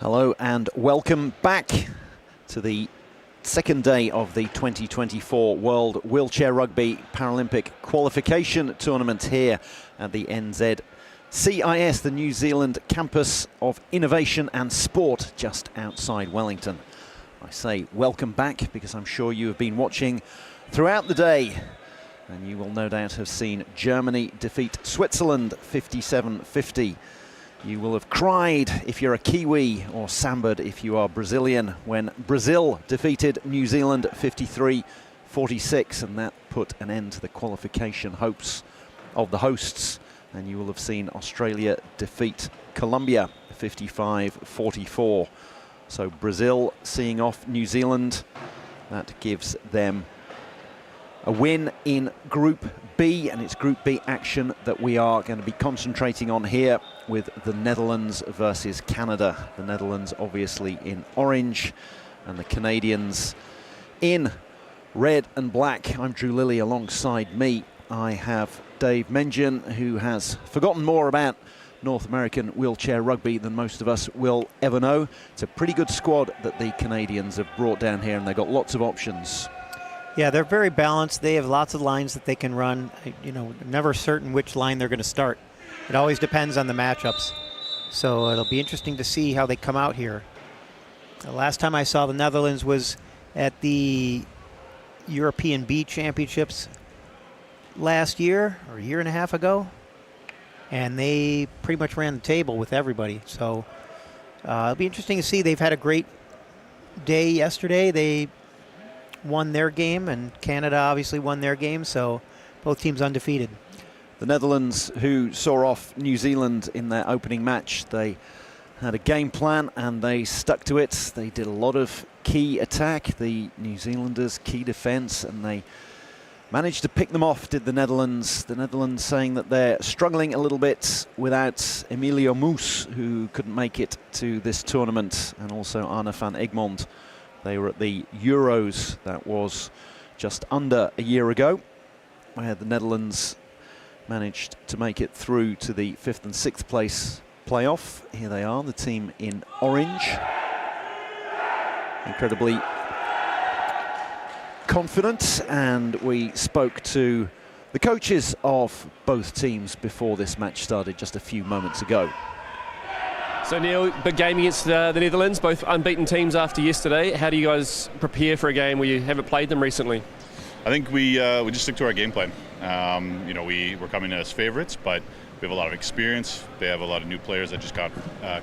Hello and welcome back to the second day of the 2024 World Wheelchair Rugby Paralympic Qualification Tournament here at the NZ CIS, the New Zealand campus of innovation and sport just outside Wellington. I say welcome back because I'm sure you have been watching throughout the day and you will no doubt have seen Germany defeat Switzerland 57-50. You will have cried if you're a Kiwi or sambered if you are Brazilian when Brazil defeated New Zealand 53-46, and that put an end to the qualification hopes of the hosts. And you will have seen Australia defeat Colombia 55-44. So Brazil seeing off New Zealand, that gives them a win in Group B, and it's Group B action that we are going to be concentrating on here with the Netherlands versus Canada. The Netherlands obviously in orange and the Canadians in red and black. I'm Drew Lilly. Alongside me I have Dave Mengen, who has forgotten more about North American wheelchair rugby than most of us will ever know. It's a pretty good squad that the Canadians have brought down here, and they've got lots of options. Yeah, they're very balanced. They have lots of lines that they can run. You know, never certain which line they're going to start. It always depends on the matchups. So it'll be interesting to see how they come out here. The last time I saw the Netherlands was at the European B Championships last year, or a year and a half ago. And they pretty much ran the table with everybody. So it'll be interesting to see. They've had a great day yesterday. They won their game, and Canada obviously won their game, so both teams undefeated. The Netherlands, who saw off New Zealand in their opening match, they had a game plan and they stuck to it. They did a lot of key attack, the New Zealanders key defence, and they managed to pick them off, did the Netherlands. The Netherlands saying that they're struggling a little bit without Emilio Moos, who couldn't make it to this tournament, and also Arne van Egmond. They were at the Euros, that was just under a year ago, where the Netherlands managed to make it through to the 5th and 6th place playoff. Here they are, the team in orange. Incredibly confident, and we spoke to the coaches of both teams before this match started just a few moments ago. So Neil, big game against the Netherlands, both unbeaten teams after yesterday. How do you guys prepare for a game where you haven't played them recently? I think we just stick to our game plan. You know, we're coming in as favourites, but we have a lot of experience. They have a lot of new players that just got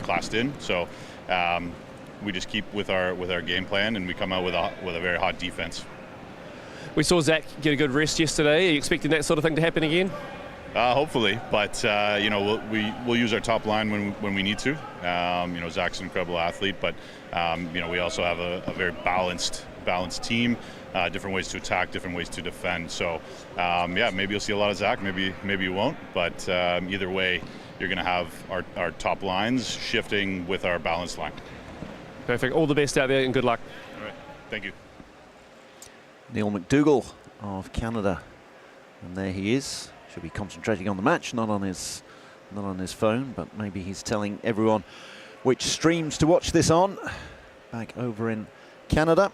classed in. So we just keep with our game plan, and we come out with a very hot defence. We saw Zach get a good rest yesterday. Are you expecting that sort of thing to happen again? Hopefully, but you know, we'll use our top line when we need to. You know, Zach's an incredible athlete, but you know, we also have a very balanced team. Different ways to attack, different ways to defend. So yeah, maybe you'll see a lot of Zach, maybe you won't. But either way, you're going to have our top lines shifting with our balanced line. Perfect. All the best out there, and good luck. All right. Thank you. Neil McDougall of Canada, and there he is. Should be concentrating on the match, not on his phone, but maybe he's telling everyone which streams to watch this on. Back over in Canada.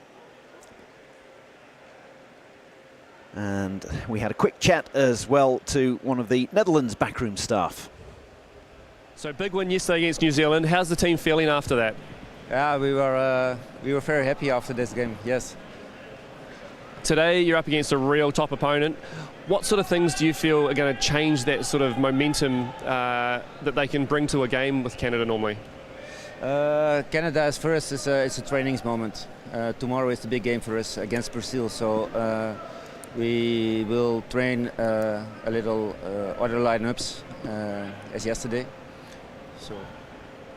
And we had a quick chat as well to one of the Netherlands backroom staff. So big win yesterday against New Zealand. How's the team feeling after that? Yeah, we were very happy after this game, yes. Today you're up against a real top opponent. What sort of things do you feel are going to change that sort of momentum that they can bring to a game with Canada normally? Canada is first, it's a training moment. Tomorrow is the big game for us against Brazil, so we will train a little other lineups as yesterday. So.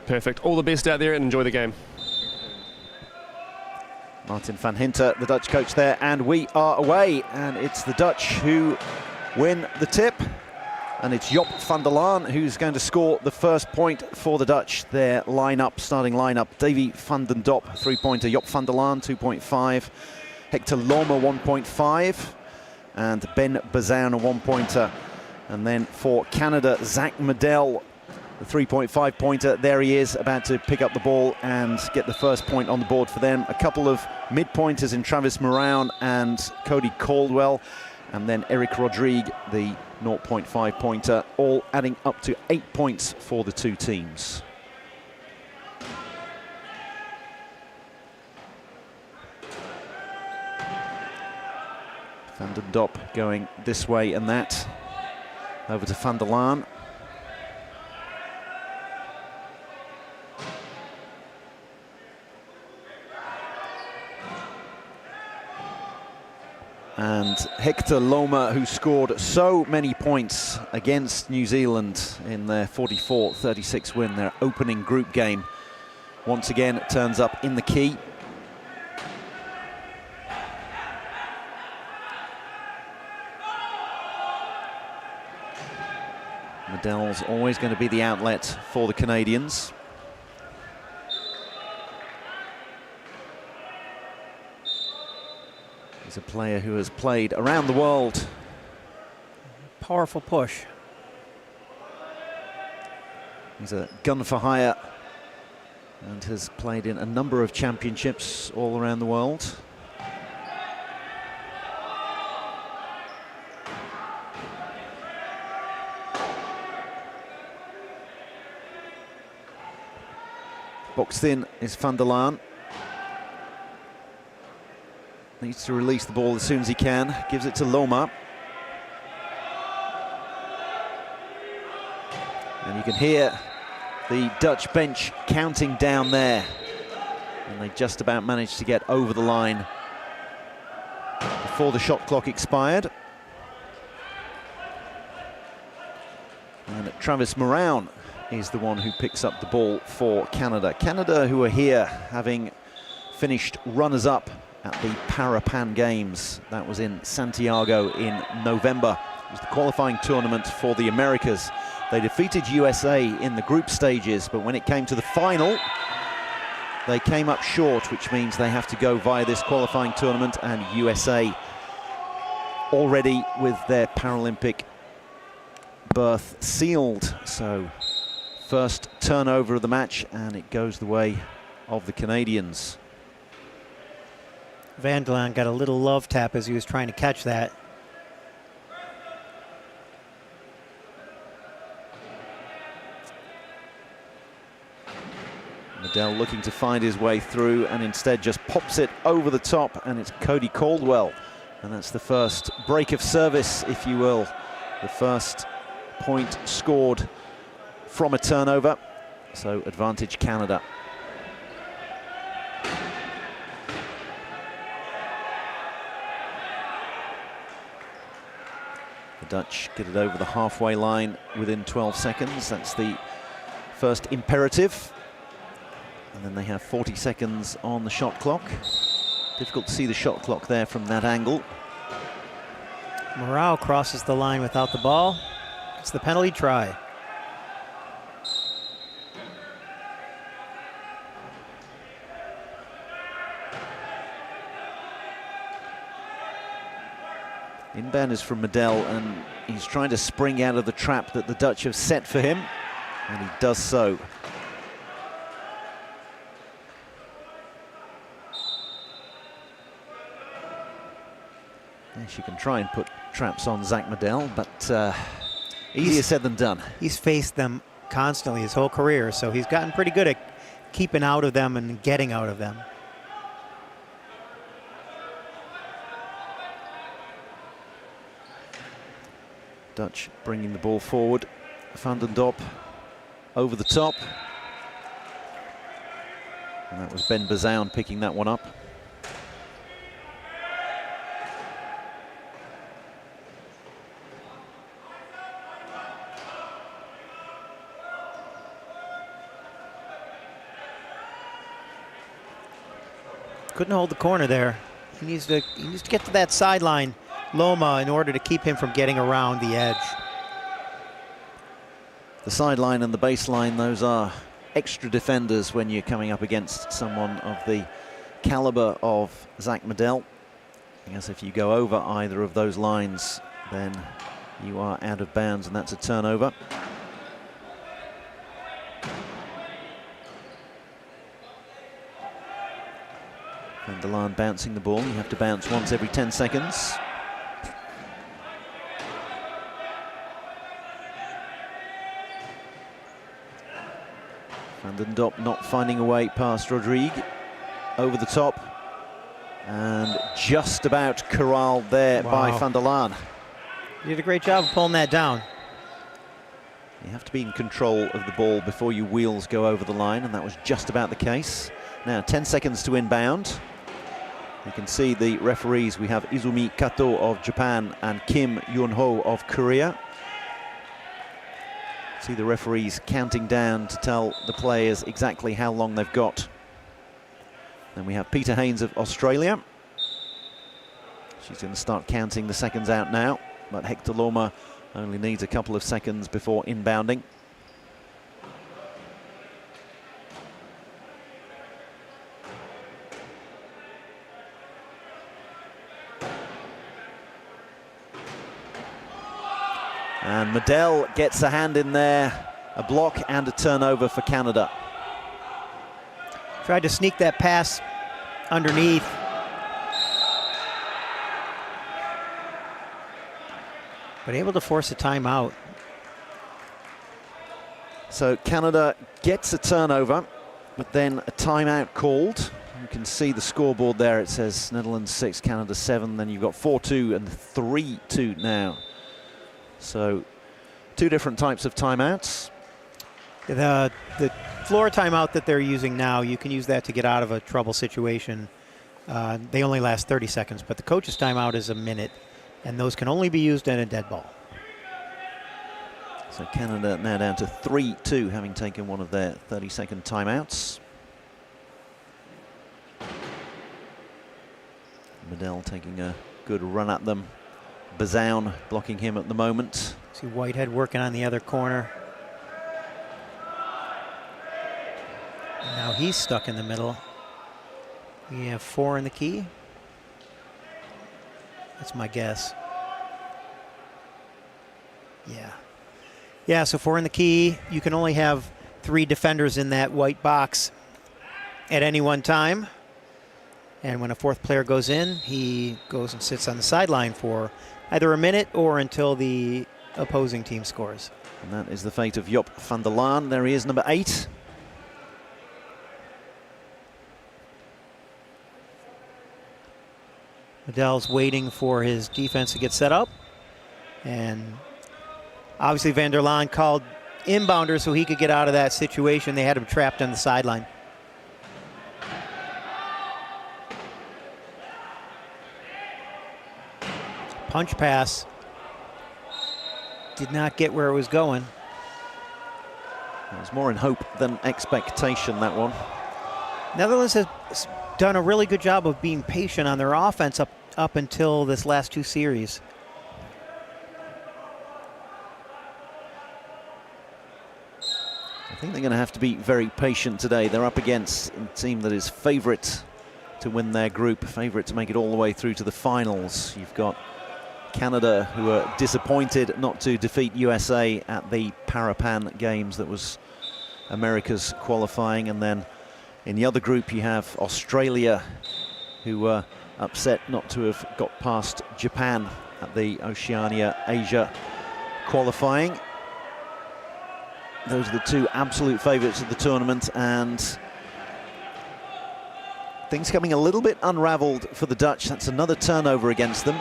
Perfect. All the best out there and enjoy the game. Martin van Hinter, the Dutch coach there, and we are away, and it's the Dutch who win the tip, and it's Job van der Laan who's going to score the first point for the Dutch. Their starting lineup, Davy van den Dop, three-pointer, Job van der Laan, 2.5, Hector Loma, 1.5, and Ben Bazoun, a one-pointer. And then for Canada, Zach Medell, The 3.5 pointer, there he is, about to pick up the ball and get the first point on the board for them. A couple of mid-pointers in Travis Moran and Cody Caldwell, and then Eric Rodrigue, the 0.5 pointer, all adding up to 8 points for the two teams. Van den Dop going this way and that. Over to Van der Laan. And Hector Loma, who scored so many points against New Zealand in their 44-36 win, their opening group game, once again turns up in the key. Medell's always going to be the outlet for the Canadians. He's a player who has played around the world. Powerful push. He's a gun for hire and has played in a number of championships all around the world. Boxed in is Van der Laan. Needs to release the ball as soon as he can. Gives it to Loma. And you can hear the Dutch bench counting down there. And they just about managed to get over the line before the shot clock expired. And Travis Moran is the one who picks up the ball for Canada. Canada, who are here having finished runners-up at the Parapan Games. That was in Santiago in November. It was the qualifying tournament for the Americas. They defeated USA in the group stages, but when it came to the final, they came up short, which means they have to go via this qualifying tournament, and USA already with their Paralympic berth sealed. So first turnover of the match, and it goes the way of the Canadians. Van der Laan got a little love tap as he was trying to catch that. Medell looking to find his way through and instead just pops it over the top, and it's Cody Caldwell. And that's the first break of service, if you will. The first point scored from a turnover. So advantage Canada. The Dutch get it over the halfway line within 12 seconds. That's the first imperative. And then they have 40 seconds on the shot clock. Difficult to see the shot clock there from that angle. Morale crosses the line without the ball. It's the penalty try. Inbound is from Medell, and he's trying to spring out of the trap that the Dutch have set for him, and he does so. Yes, you can try and put traps on Zach Medell, but easier said than done. He's faced them constantly his whole career, so he's gotten pretty good at keeping out of them and getting out of them. Dutch bringing the ball forward. Van den Dop over the top. And that was Ben Bazoun picking that one up. Couldn't hold the corner there. He needs to get to that sideline, Loma, in order to keep him from getting around the edge. The sideline and the baseline, those are extra defenders when you're coming up against someone of the caliber of Zach Medell. I guess if you go over either of those lines, then you are out of bounds, and that's a turnover. Van der Laan bouncing the ball. You have to bounce once every 10 seconds. Van den Dop not finding a way past Rodrigue. Over the top. And just about corralled there by Van der Laan. He did a great job of pulling that down. You have to be in control of the ball before your wheels go over the line, and that was just about the case. Now 10 seconds to inbound. You can see the referees. We have Izumi Kato of Japan and Kim Yun-ho of Korea. See the referees counting down to tell the players exactly how long they've got. Then we have Peter Haynes of Australia. She's going to start counting the seconds out now, but Hector Loma only needs a couple of seconds before inbounding. And Medel gets a hand in there, a block and a turnover for Canada. Tried to sneak that pass underneath. But able to force a timeout. So Canada gets a turnover, but then a timeout called. You can see the scoreboard there. It says Netherlands 6, Canada 7. Then you've got 4-2 and 3-2 now. So two different types of timeouts. The floor timeout that they're using now, you can use that to get out of a trouble situation. They only last 30 seconds, but the coach's timeout is a minute, and those can only be used in a dead ball. So Canada now down to 3-2, having taken one of their 30-second timeouts. Medel taking a good run at them. Bazoun blocking him at the moment. See Whitehead working on the other corner. And now he's stuck in the middle. We have 4 in the key. That's my guess. Yeah, so 4 in the key. You can only have 3 defenders in that white box at any one time. And when a 4th player goes in, he goes and sits on the sideline for either a minute or until the opposing team scores. And that is the fate of Job van der Laan. There he is, number 8. Medel's waiting for his defense to get set up. And obviously Van der Laan called inbounder so he could get out of that situation. They had him trapped on the sideline. Punch pass. Did not get where it was going. It was more in hope than expectation, that one. Netherlands has done a really good job of being patient on their offense up until this last 2 series. I think they're going to have to be very patient today. They're up against a team that is favourite to win their group, favourite to make it all the way through to the finals. You've got Canada, who are disappointed not to defeat USA at the Parapan Games. That was America's qualifying. And then in the other group you have Australia, who were upset not to have got past Japan at the Oceania-Asia qualifying. Those are the 2 absolute favourites of the tournament, and things coming a little bit unravelled for the Dutch. That's another turnover against them.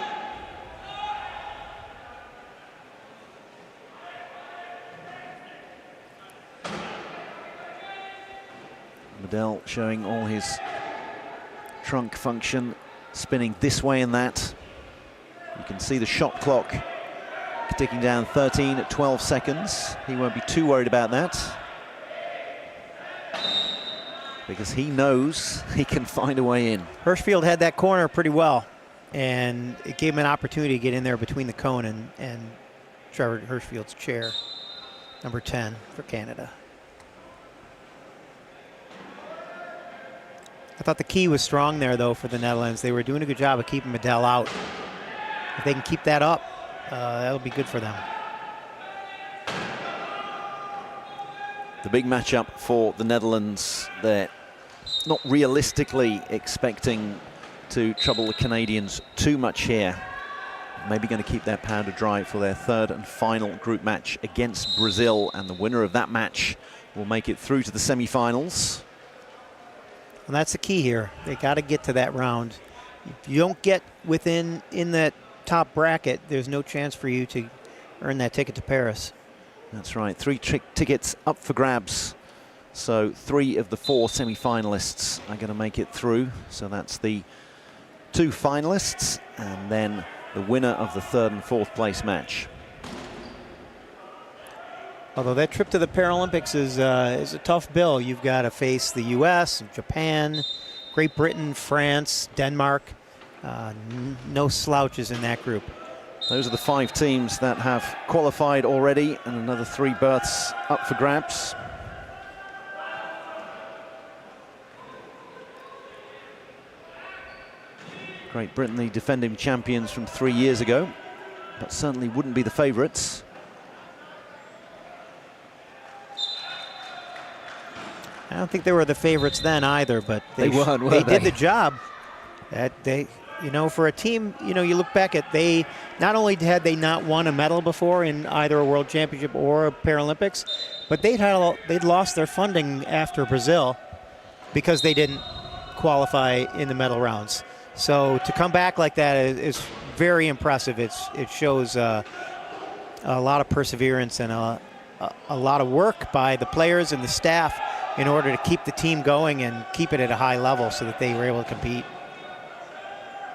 Medel showing all his trunk function, spinning this way and that. You can see the shot clock ticking down 13 at 12 seconds. He won't be too worried about that, because he knows he can find a way in. Hirschfield had that corner pretty well, and it gave him an opportunity to get in there between the cone and Trevor Hirschfield's chair. Number 10 for Canada. I thought the key was strong there, though, for the Netherlands. They were doing a good job of keeping Medel out. If they can keep that up, that'll be good for them. The big matchup for the Netherlands, their not realistically expecting to trouble the Canadians too much here. Maybe going to keep their powder dry for their third and final group match against Brazil, and the winner of that match will make it through to the semi-finals. And that's the key here. They got to get to that round. If you don't get within in that top bracket, there's no chance for you to earn that ticket to Paris. That's right, 3 tickets up for grabs. So 3 of the 4 semi-finalists are going to make it through. So that's the 2 finalists and then the winner of the 3rd and 4th place match. Although that trip to the Paralympics is a tough bill. You've got to face the U.S., Japan, Great Britain, France, Denmark. No slouches in that group. Those are the 5 teams that have qualified already, and another 3 berths up for grabs. Great Britain, the defending champions from 3 years ago, but certainly wouldn't be the favourites. I don't think they were the favorites then either, but they weren't, were they they? did the job. That they, you know, for a team, you know, you look back at, they not only had they not won a medal before in either a World Championship or a Paralympics, but they'd lost their funding after Brazil because they didn't qualify in the medal rounds. So to come back like that is very impressive. It shows a lot of perseverance and a lot of work by the players and the staff in order to keep the team going and keep it at a high level so that they were able to compete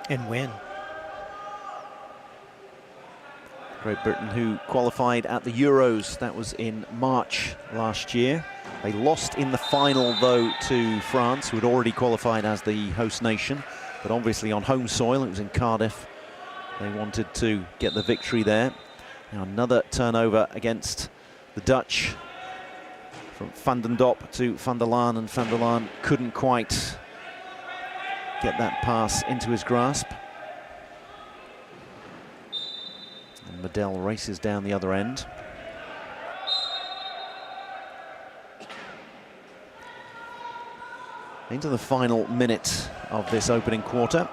and win. Great Britain, who qualified at the Euros, that was in March last year. They lost in the final, though, to France, who had already qualified as the host nation, but obviously on home soil. It was in Cardiff. They wanted to get the victory there. Now another turnover against the Dutch, from Van den Dop to Van der Laan, and Van der Laan couldn't quite get that pass into his grasp. And Medel races down the other end. Into the final minute of this opening quarter.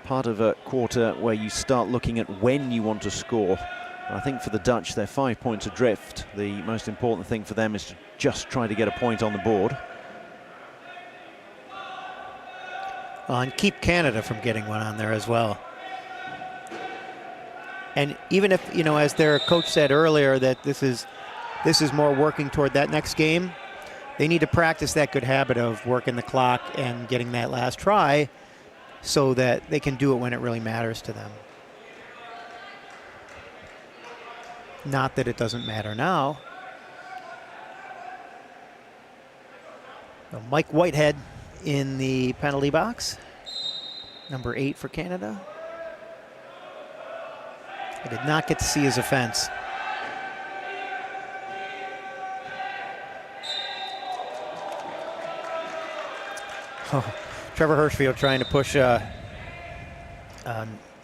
Part of a quarter where you start looking at when you want to score. I think for the Dutch, they're 5 points adrift. The most important thing for them is to just try to get a point on the board. And keep Canada from getting one on there as well. And even if, you know, as their coach said earlier, that this is more working toward that next game, they need to practice that good habit of working the clock and getting that last try so that they can do it when it really matters to them. Not that it doesn't matter now. So Mike Whitehead in the penalty box, number 8 for Canada. I did not get to see his offense. Oh, Trevor Hirschfield trying to push a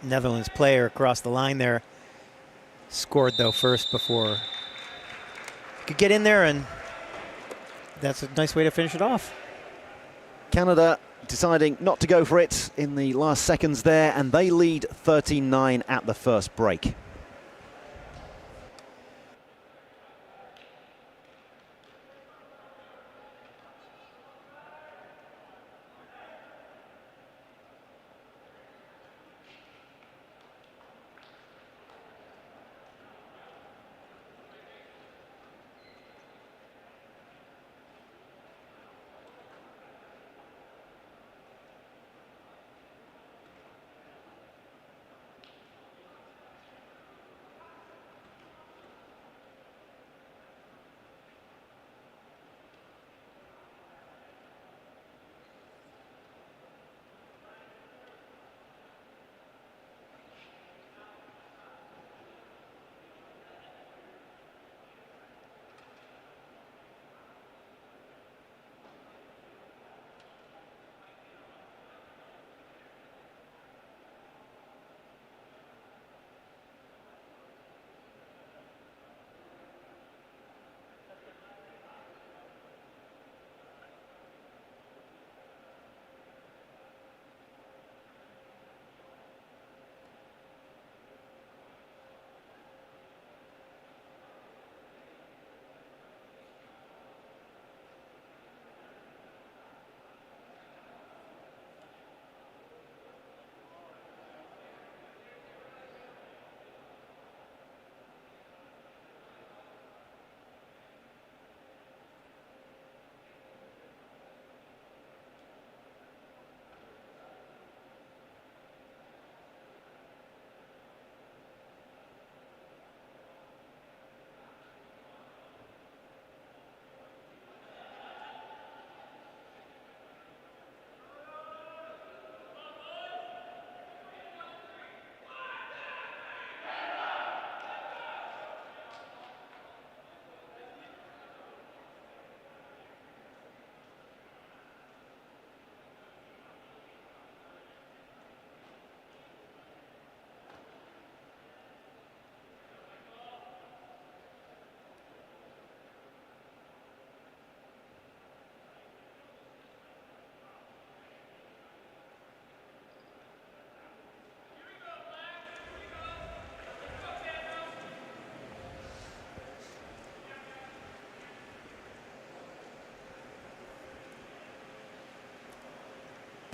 Netherlands player across the line there. Scored, though, first before could get in there, and that's a nice way to finish it off. Canada deciding not to go for it in the last seconds there, and they lead 13-9 at the first break.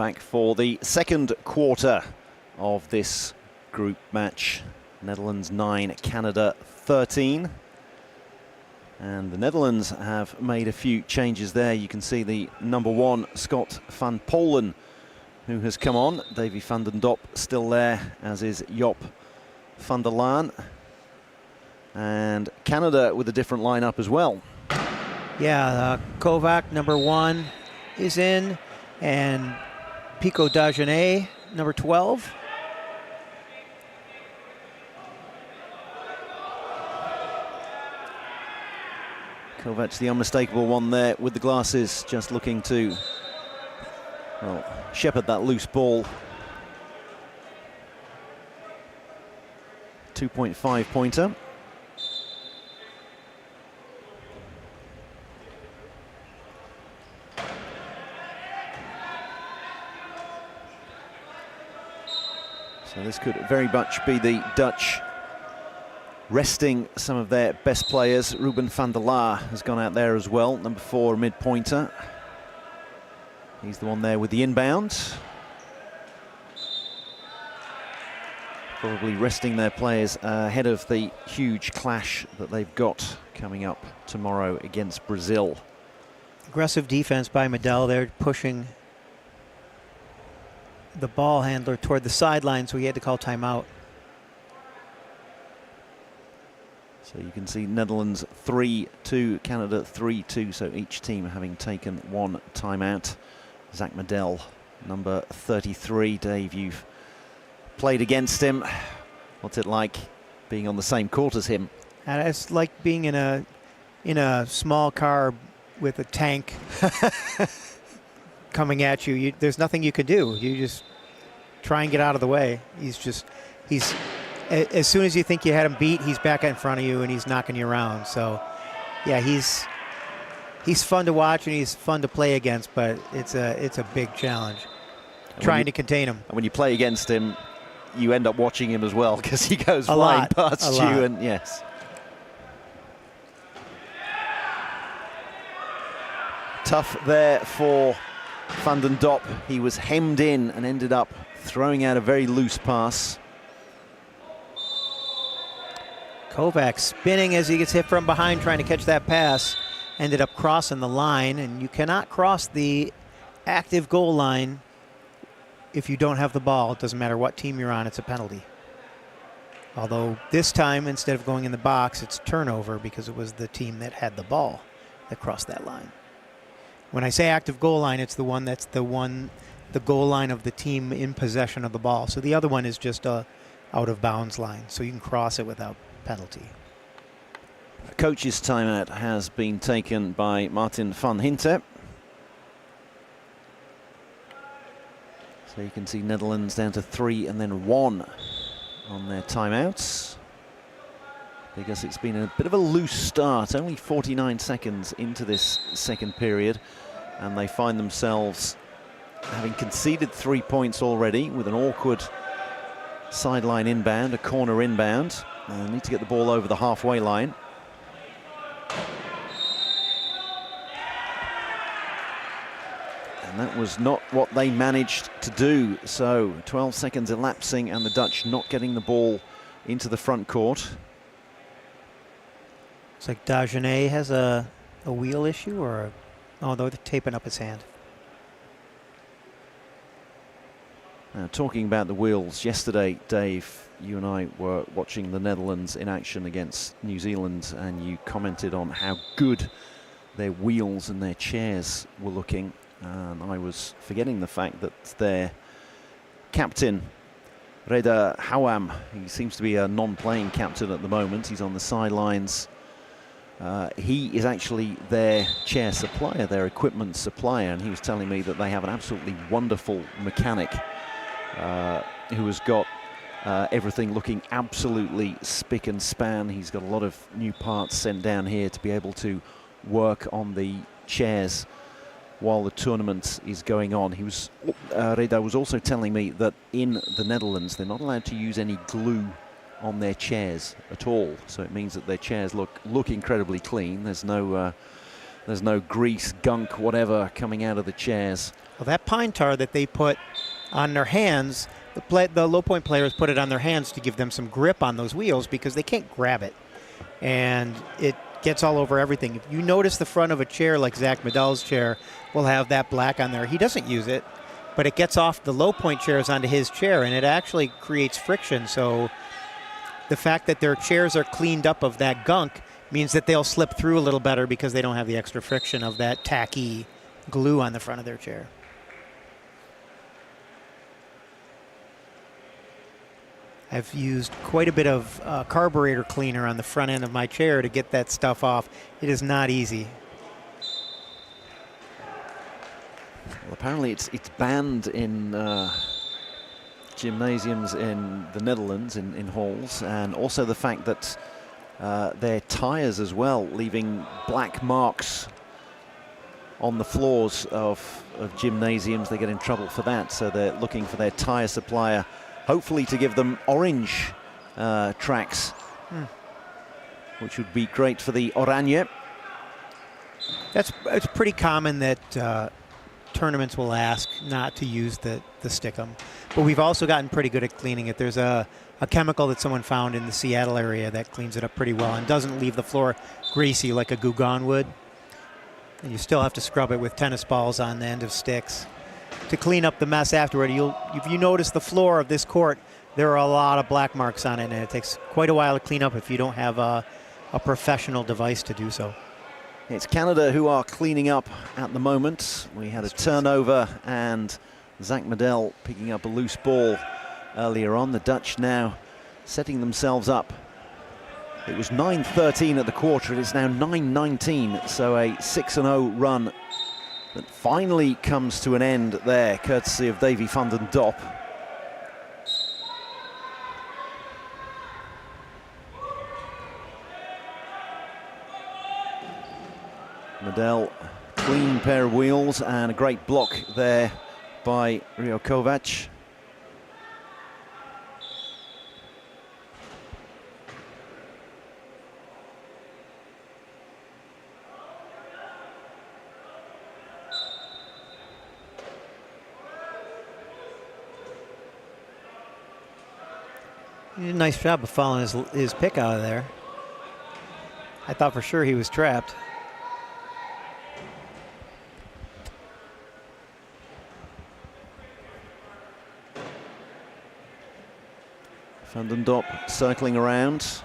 back for the second quarter of this group match. Netherlands 9, Canada 13. And the Netherlands have made a few changes there. You can see the number 1, Scott van Polen, who has come on. Davy van den Dop still there, as is Job van der Laan. And Canada with a different lineup as well. Yeah, Kovac, number 1, is in, and Pico Dagenet, number 12. Kovac, the unmistakable one there with the glasses, just looking to, well, shepherd that loose ball. 2.5 pointer. So this could very much be the Dutch resting some of their best players. Ruben van der Laar has gone out there as well, number 4, mid-pointer. He's the one there with the inbound. Probably resting their players ahead of the huge clash that they've got coming up tomorrow against Brazil. Aggressive defense by Medel there, pushing the ball handler toward the sideline, so he had to call timeout. So you can see Netherlands 3-2, Canada 3-2, so each team having taken 1 timeout. Zach Medel, number 33. Dave, you've played against him. What's it like being on the same court as him? And it's like being in a small car with a tank coming at you. There's nothing you can do. You just try and get out of the way. He's as soon as you think you had him beat, he's back in front of you and he's knocking you around. So yeah, he's fun to watch and he's fun to play against, but it's a big challenge trying to contain him. And when you play against him, you end up watching him as well because he goes flying past you. And yes. Tough there for Van den Dop. He was hemmed in and ended up throwing out a very loose pass. Kovac spinning as he gets hit from behind trying to catch that pass. Ended up crossing the line, and you cannot cross the active goal line if you don't have the ball. It doesn't matter what team you're on, it's a penalty. Although this time, instead of going in the box, it's turnover because it was the team that had the ball that crossed that line. When I say active goal line, it's the one that's the goal line of the team in possession of the ball. So the other one is just a out of bounds line, so you can cross it without penalty. A coach's timeout has been taken by Martin van Hinter. So you can see Netherlands down to 3 and then 1 on their timeouts, because it's been a bit of a loose start, only 49 seconds into this second period, and they find themselves having conceded 3 points already with an awkward sideline inbound, a corner inbound, and they need to get the ball over the halfway line. And that was not what they managed to do. So 12 seconds elapsing and the Dutch not getting the ball into the front court. It's like Dagenet has a wheel issue, or oh, they're taping up his hand. Now, talking about the wheels, yesterday, Dave, you and I were watching the Netherlands in action against New Zealand, and you commented on how good their wheels and their chairs were looking. And I was forgetting the fact that their captain, Reda Houam, he seems to be a non-playing captain at the moment. He's on the sidelines. He is actually their chair supplier, their equipment supplier, and he was telling me that they have an absolutely wonderful mechanic who has got everything looking absolutely spick and span. He's got a lot of new parts sent down here to be able to work on the chairs while the tournament is going on. He was, Reda was also telling me that in the Netherlands they're not allowed to use any glue on their chairs at all. So it means that their chairs look incredibly clean. There's no there's no grease, gunk, whatever coming out of the chairs. Well, that pine tar that they put on their hands, the low point players put it on their hands to give them some grip on those wheels because they can't grab it. And it gets all over everything. If you notice the front of a chair like Zach Medell's chair will have that black on there. He doesn't use it, but it gets off the low point chairs onto his chair, and it actually creates friction. So the fact that their chairs are cleaned up of that gunk means that they'll slip through a little better because they don't have the extra friction of that tacky glue on the front of their chair. I've used quite a bit of carburetor cleaner on the front end of my chair to get that stuff off. It is not easy. Well, apparently it's banned in gymnasiums in the Netherlands, in halls, and also the fact that their tires as well, leaving black marks on the floors of gymnasiums. They get in trouble for that, so they're looking for their tire supplier hopefully to give them orange tracks, which would be great for the Oranje. It's pretty common that tournaments will ask not to use the stickum, but we've also gotten pretty good at cleaning it. There's a chemical that someone found in the Seattle area that cleans it up pretty well and doesn't leave the floor greasy like a Guggen would. And you still have to scrub it with tennis balls on the end of sticks to clean up the mess afterward. If you notice the floor of this court, there are a lot of black marks on it, and it takes quite a while to clean up if you don't have a professional device to do so. It's Canada who are cleaning up at the moment. We had a turnover and Zach Medell picking up a loose ball earlier on. The Dutch now setting themselves up. It was 9-13 at the quarter. It is now 9-19, so a 6-0 run that finally comes to an end there, courtesy of Davy van den Dop. Medell, clean pair of wheels and a great block there by Rio Kovac. He did a nice job of following his pick out of there. I thought for sure he was trapped. Van den Dop circling around.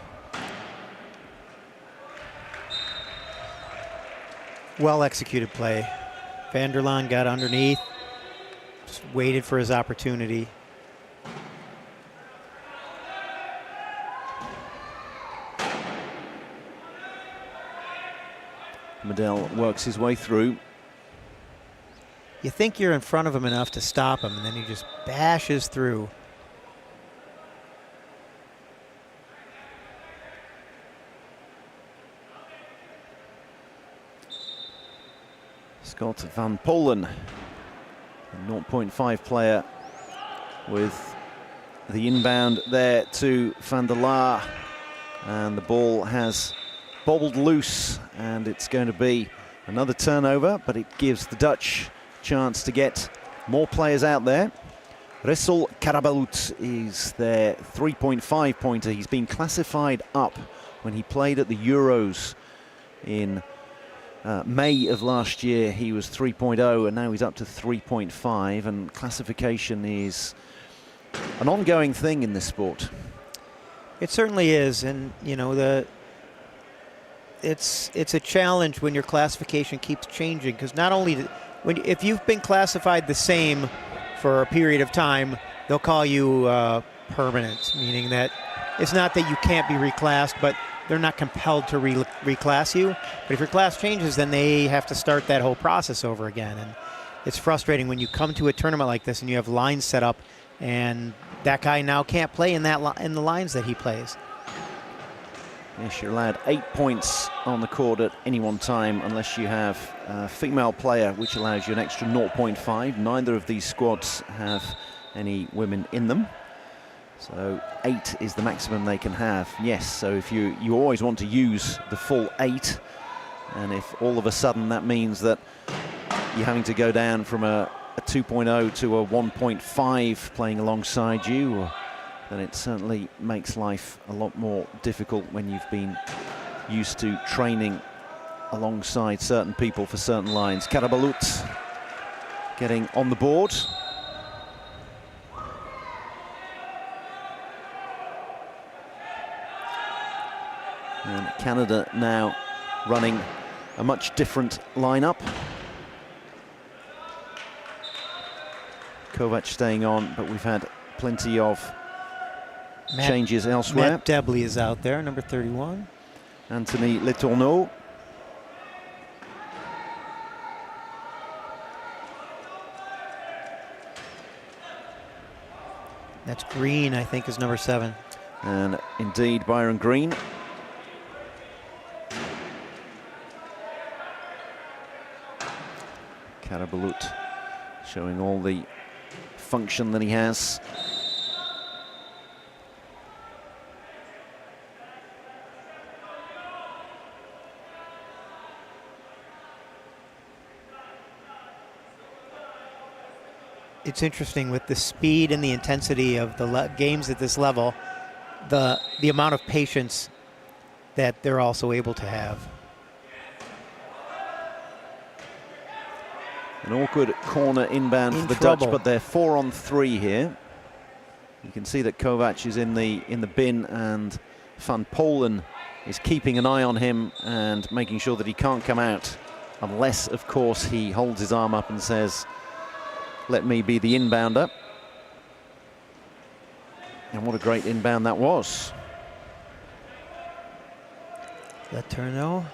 Well executed play. Van der Laan got underneath, just waited for his opportunity. Medell works his way through. You think you're in front of him enough to stop him, and then he just bashes through. Scott van Polen, a 0.5 player, with the inbound there to Van der Laar, and the ball has bobbled loose, and it's going to be another turnover, but it gives the Dutch a chance to get more players out there. Ressel Karabalut is their 3.5 pointer. He's been classified up when he played at the Euros in May of last year. He was 3.0, and now he's up to 3.5, and classification is an ongoing thing in this sport. It certainly is, and you know, it's a challenge when your classification keeps changing, because not only if you've been classified the same for a period of time, they'll call you permanent, meaning that it's not that you can't be reclassed, but they're not compelled to reclass you. But if your class changes, then they have to start that whole process over again. And it's frustrating when you come to a tournament like this and you have lines set up, and that guy now can't play in the lines that he plays. Yes, you're allowed 8 points on the court at any one time unless you have a female player, which allows you an extra 0.5. Neither of these squads have any women in them. So 8 is the maximum they can have. Yes, so if you always want to use the full 8, And if all of a sudden that means that you're having to go down from a 2.0 to a 1.5 playing alongside you, then it certainly makes life a lot more difficult when you've been used to training alongside certain people for certain lines. Karabalut getting on the board. And Canada now running a much different lineup. Kovac staying on, but we've had plenty of changes elsewhere. Matt Debley is out there, number 31. Anthony Letourneau. That's Green, I think, is number 7. And indeed, Byron Green. Karabalut showing all the function that he has. It's interesting with the speed and the intensity of the games at this level, the amount of patience that they're also able to have. An awkward corner inbound for the Dutch, but they're 4-on-3 here. You can see that Kovac is in the bin, and Van Polen is keeping an eye on him and making sure that he can't come out, unless, of course, he holds his arm up and says, "Let me be the inbounder." And what a great inbound that was. Letourneau.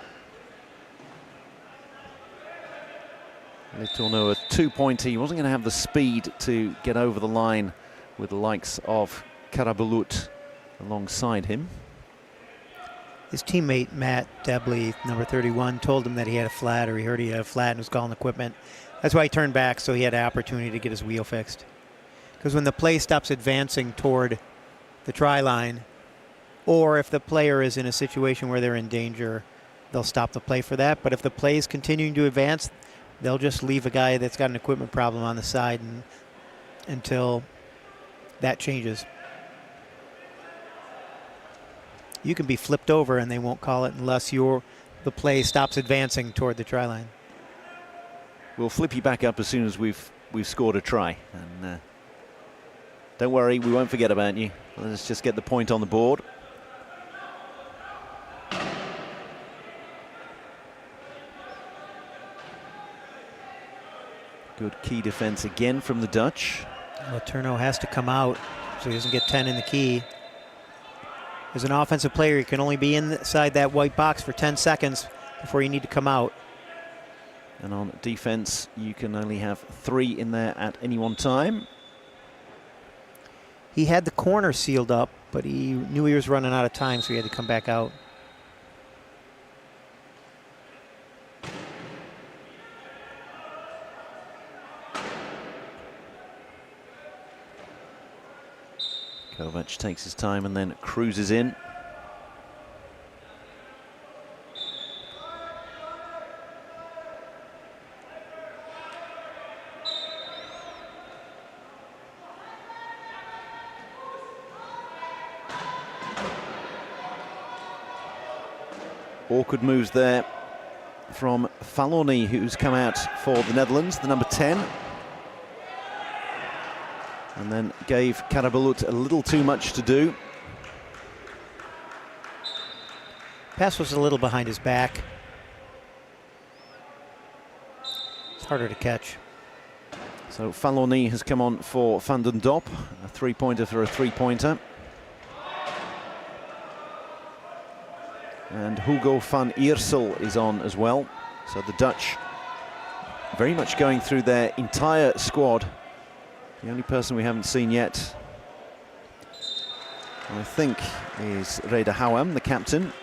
Letourneau, a 2-pointer. He wasn't going to have the speed to get over the line with the likes of Karabalut alongside him. His teammate, Matt Debley, number 31, told him that he had a flat, or he heard he had a flat and was calling equipment. That's why he turned back, so he had an opportunity to get his wheel fixed. Because when the play stops advancing toward the try line, or if the player is in a situation where they're in danger, they'll stop the play for that. But if the play is continuing to advance, they'll just leave a guy that's got an equipment problem on the side until that changes. You can be flipped over and they won't call it unless the play stops advancing toward the try line. We'll flip you back up as soon as we've scored a try. And don't worry, we won't forget about you. Let's just get the point on the board. Good key defense again from the Dutch. Letourneau has to come out so he doesn't get 10 in the key. As an offensive player, you can only be inside that white box for 10 seconds before you need to come out. And on defense, you can only have 3 in there at any one time. He had the corner sealed up, but he knew he was running out of time, so he had to come back out. Kovac takes his time and then cruises in. Awkward moves there from Faloni, who's come out for the Netherlands, the number 10. And then gave Karabalut a little too much to do. Pass was a little behind his back. It's harder to catch. So Faloni has come on for Van den Dop, a 3-pointer for a 3-pointer. And Hugo van Iersel is on as well. So the Dutch very much going through their entire squad. The only person we haven't seen yet, I think, is Reda Houwam, the captain.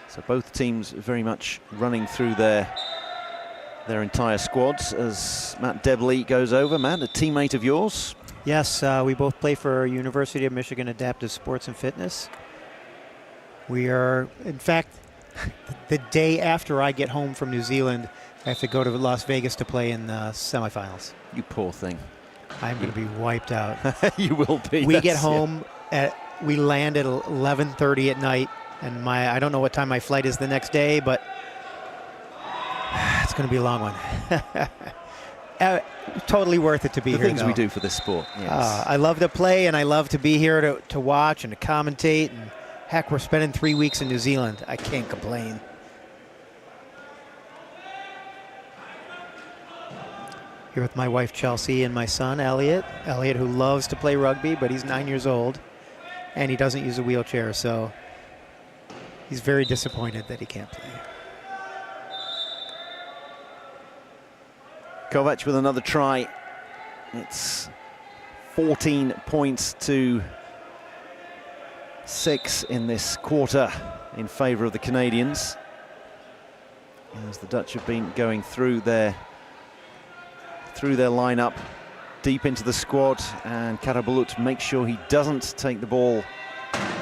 So both teams very much running through their their entire squads as Matt Debley goes over. Matt, a teammate of yours? Yes, we both play for University of Michigan Adaptive Sports and Fitness. We are, in fact, the day after I get home from New Zealand, I have to go to Las Vegas to play in the semifinals. You poor thing. I'm going to be wiped out. You will be. We get home we land at 11:30 at night, and I don't know what time my flight is the next day, but it's going to be a long one. Totally worth it to be here. The things though. we do for this sport. Yes. I love to play, and I love to be here to watch and to commentate. And heck, we're spending 3 weeks in New Zealand. I can't complain. Here with my wife Chelsea and my son Elliot. Elliot, who loves to play rugby, but he's 9 years old, and he doesn't use a wheelchair, so he's very disappointed that he can't play. Kovac with another try. It's 14 points to 6 in this quarter in favour of the Canadians, as the Dutch have been going through their lineup deep into the squad, and Karabulut makes sure he doesn't take the ball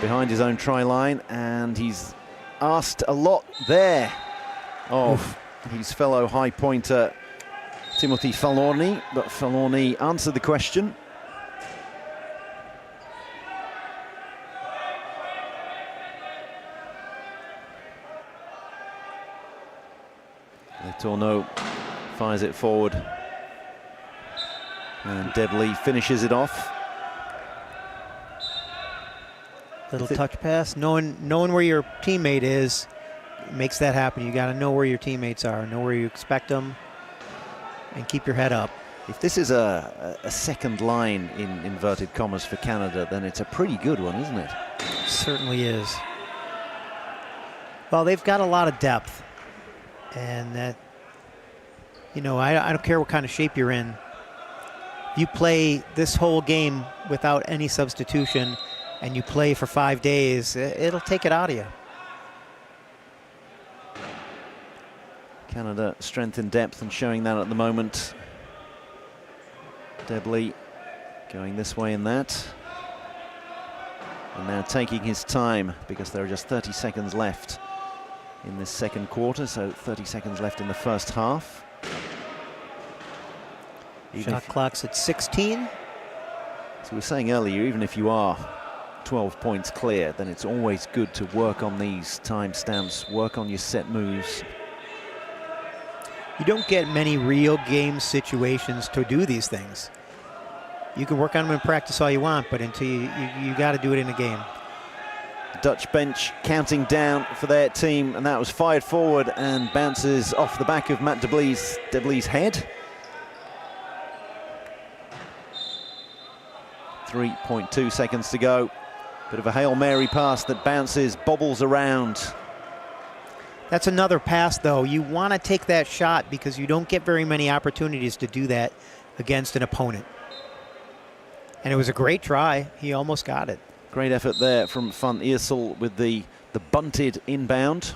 behind his own try line, and he's asked a lot there of his fellow high pointer Timothy Falorni, but Falorni answered the question. Letourneau fires it forward, and Debley finishes it off. Little touch pass. Knowing where your teammate is makes that happen. You got to know where your teammates are, know where you expect them, and keep your head up. If this is a second line in inverted commas for Canada, then it's a pretty good one, isn't it? It certainly is. Well, they've got a lot of depth, and that, I don't care what kind of shape you're in. You play this whole game without any substitution, and you play for 5 days, it'll take it out of you. Canada strength in depth and showing that at the moment. Debley going this way and that. And now taking his time, because there are just 30 seconds left in this second quarter, so 30 seconds left in the first half. Shot clock's at 16. So we were saying earlier, even if you are 12 points clear, then it's always good to work on these time stamps, work on your set moves. You don't get many real game situations to do these things. You can work on them in practice all you want, but until you got to do it in a game. Dutch bench counting down for their team, and that was fired forward and bounces off the back of Matt Debley's head. 3.2 seconds to go. Bit of a Hail Mary pass that bounces, bobbles around. That's another pass, though. You want to take that shot because you don't get very many opportunities to do that against an opponent. And it was a great try. He almost got it. Great effort there from Van Iersel with the bunted inbound.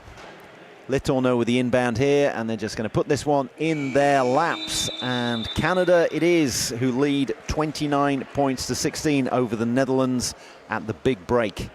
Letourneau with the inbound here, and they're just going to put this one in their laps. And Canada it is who lead 29 points to 16 over the Netherlands at the big break.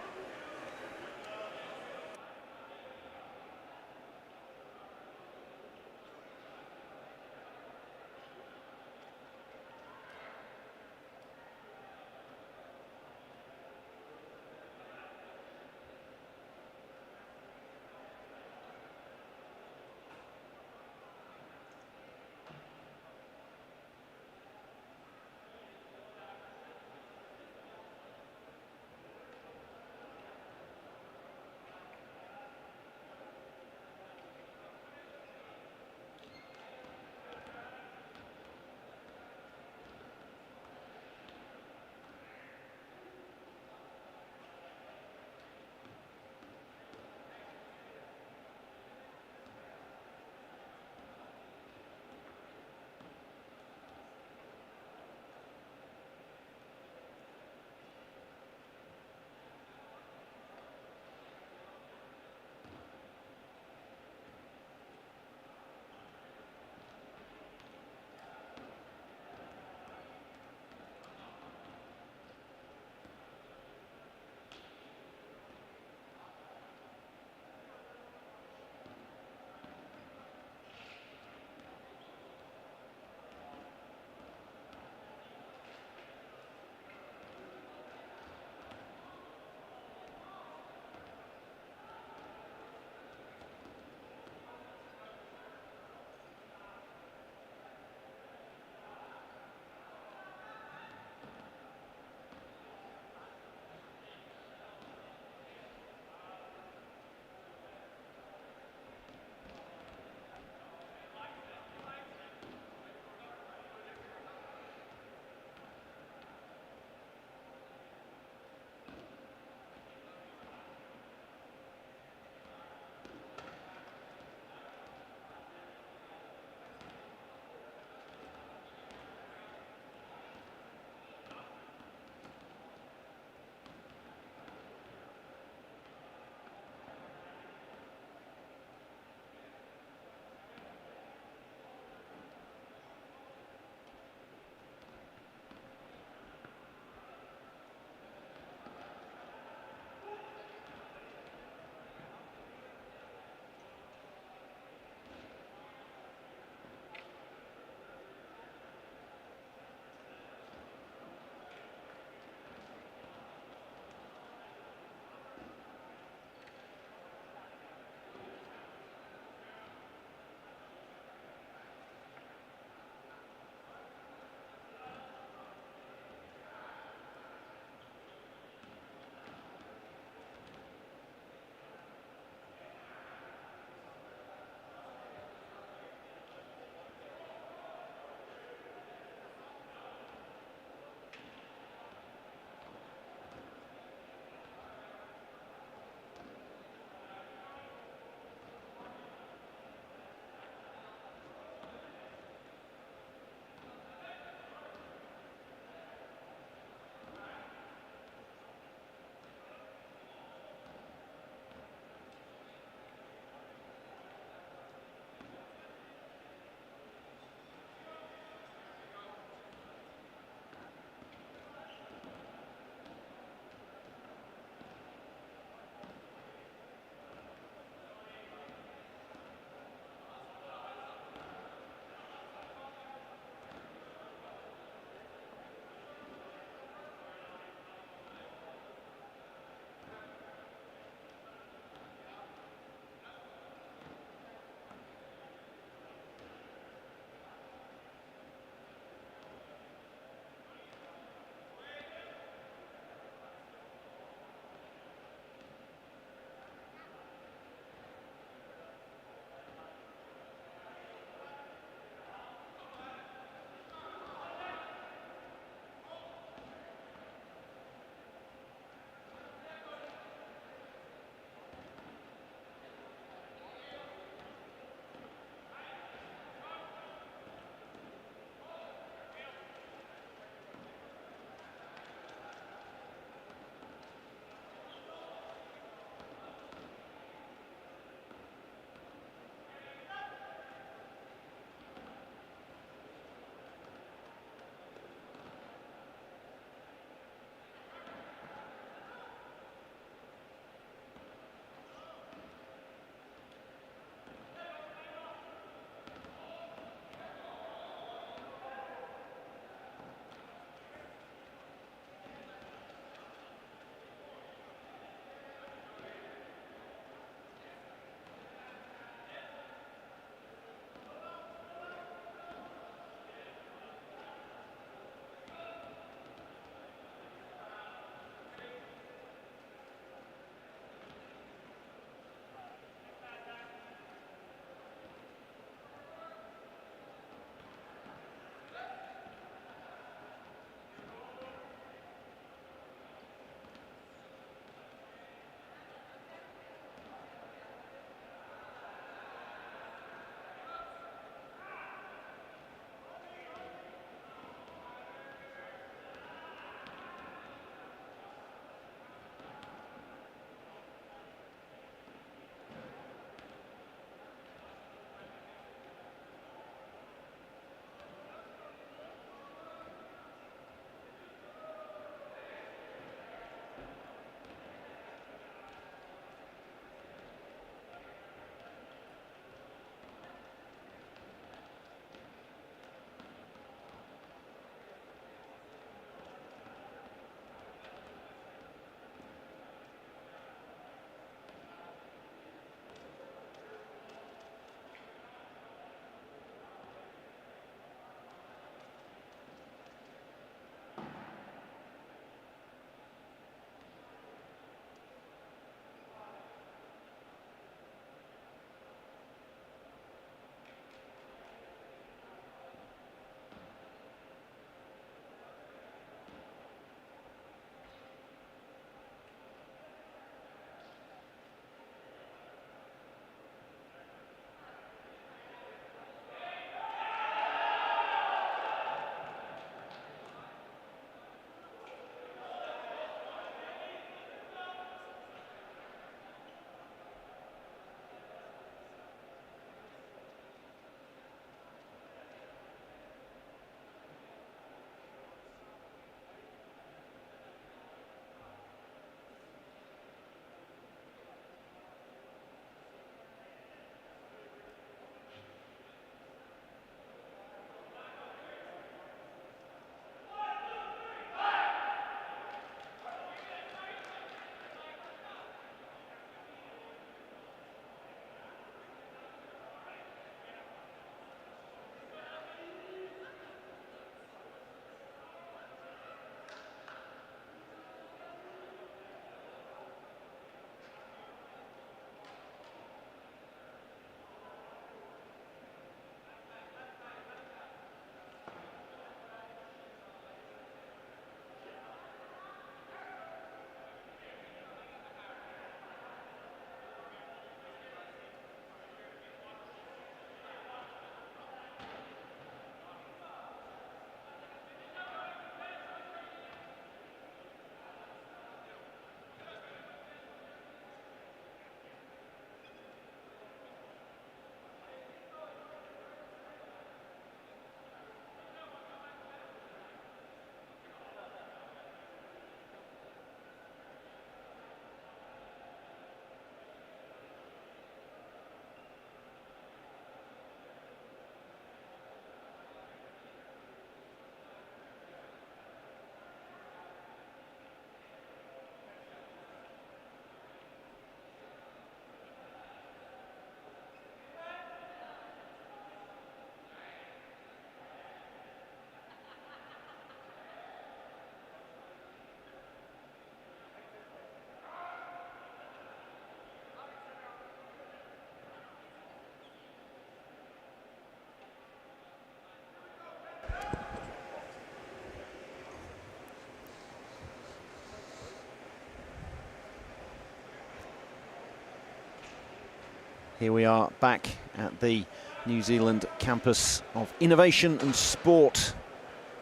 Here we are back at the New Zealand campus of innovation and sport,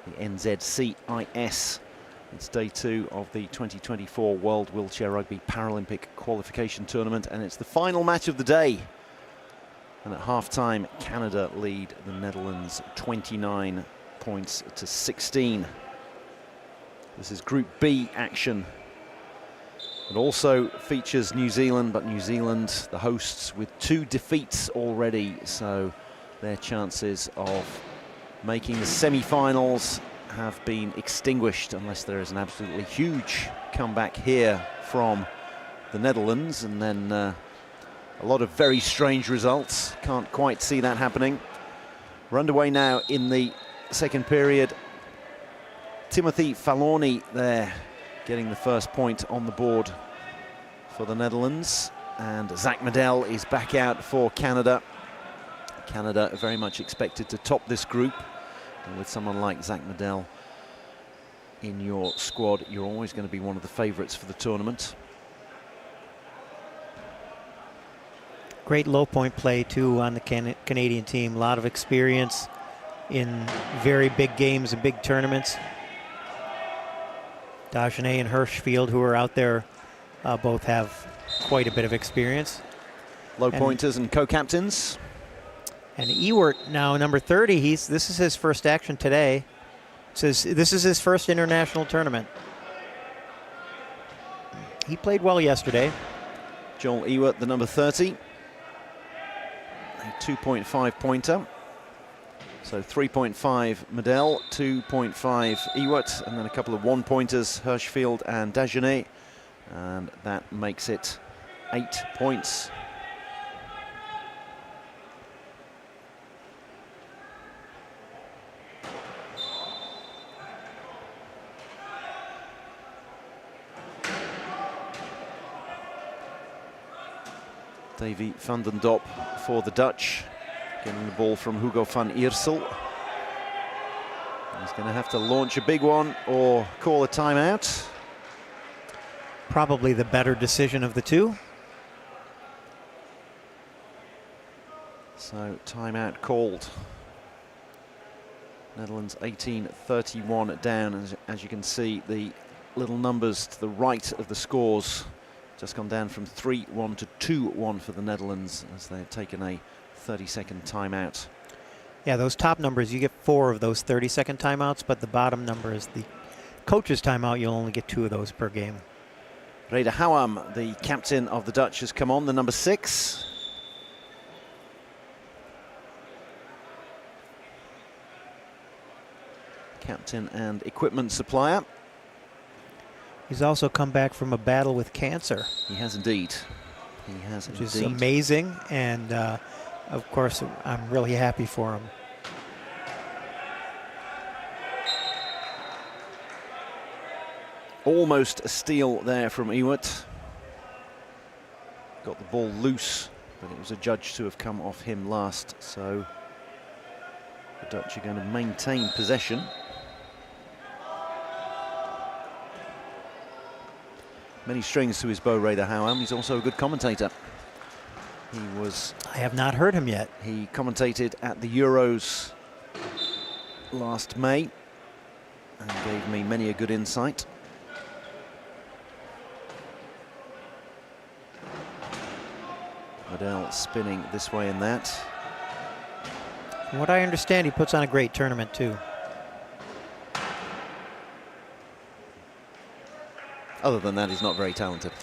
the NZCIS. It's day 2 of the 2024 World Wheelchair Rugby Paralympic qualification tournament, and it's the final match of the day. And at half-time, Canada lead the Netherlands 29 points to 16. This is Group B action. It also features New Zealand, but New Zealand, the hosts, with 2 defeats already, so their chances of making the semi-finals have been extinguished unless there is an absolutely huge comeback here from the Netherlands, and then a lot of very strange results. Can't quite see that happening. We're underway now in the second period. Timothy Falorni there, getting the first point on the board for the Netherlands. And Zach Medell is back out for Canada. Canada very much expected to top this group. And with someone like Zach Medell in your squad, you're always going to be one of the favourites for the tournament. Great low point play too on the Canadian team. A lot of experience in very big games and big tournaments. Dagenet and Hirschfield, who are out there, both have quite a bit of experience. Low pointers and co-captains. And Ewert now number 30. This is his first action today. Says this is his first international tournament. He played well yesterday. Joel Ewert, the number 30. A 2.5 pointer. So 3.5 Medell, 2.5 Ewert, and then a couple of 1-pointers, Hirschfield and Dagenet. And that makes it 8 points. Davy van den Dop for the Dutch, getting the ball from Hugo van Iersel. He's going to have to launch a big one or call a timeout. Probably the better decision of the two. So timeout called. Netherlands 18-31 down. As you can see, the little numbers to the right of the scores just gone down from 3-1 to 2-1 for the Netherlands as they've taken a 30-second timeout. Yeah, those top numbers, you get 4 of those 30-second timeouts, but the bottom number is the coach's timeout. You'll only get 2 of those per game. Reda Houwam, the captain of the Dutch, has come on, the number 6. Captain and equipment supplier. He's also come back from a battle with cancer. He has indeed. He has which indeed. is amazing, and of course I'm really happy for him. Almost a steal there from Ewert. Got the ball loose, but it was adjudged to have come off him last, so the Dutch are going to maintain possession. Many strings to his bow, Reda Houwam. He's also a good commentator. I have not heard him yet. He commentated at the Euros last May and gave me many a good insight. Medell spinning this way and that. From what I understand, he puts on a great tournament too. Other than that, he's not very talented.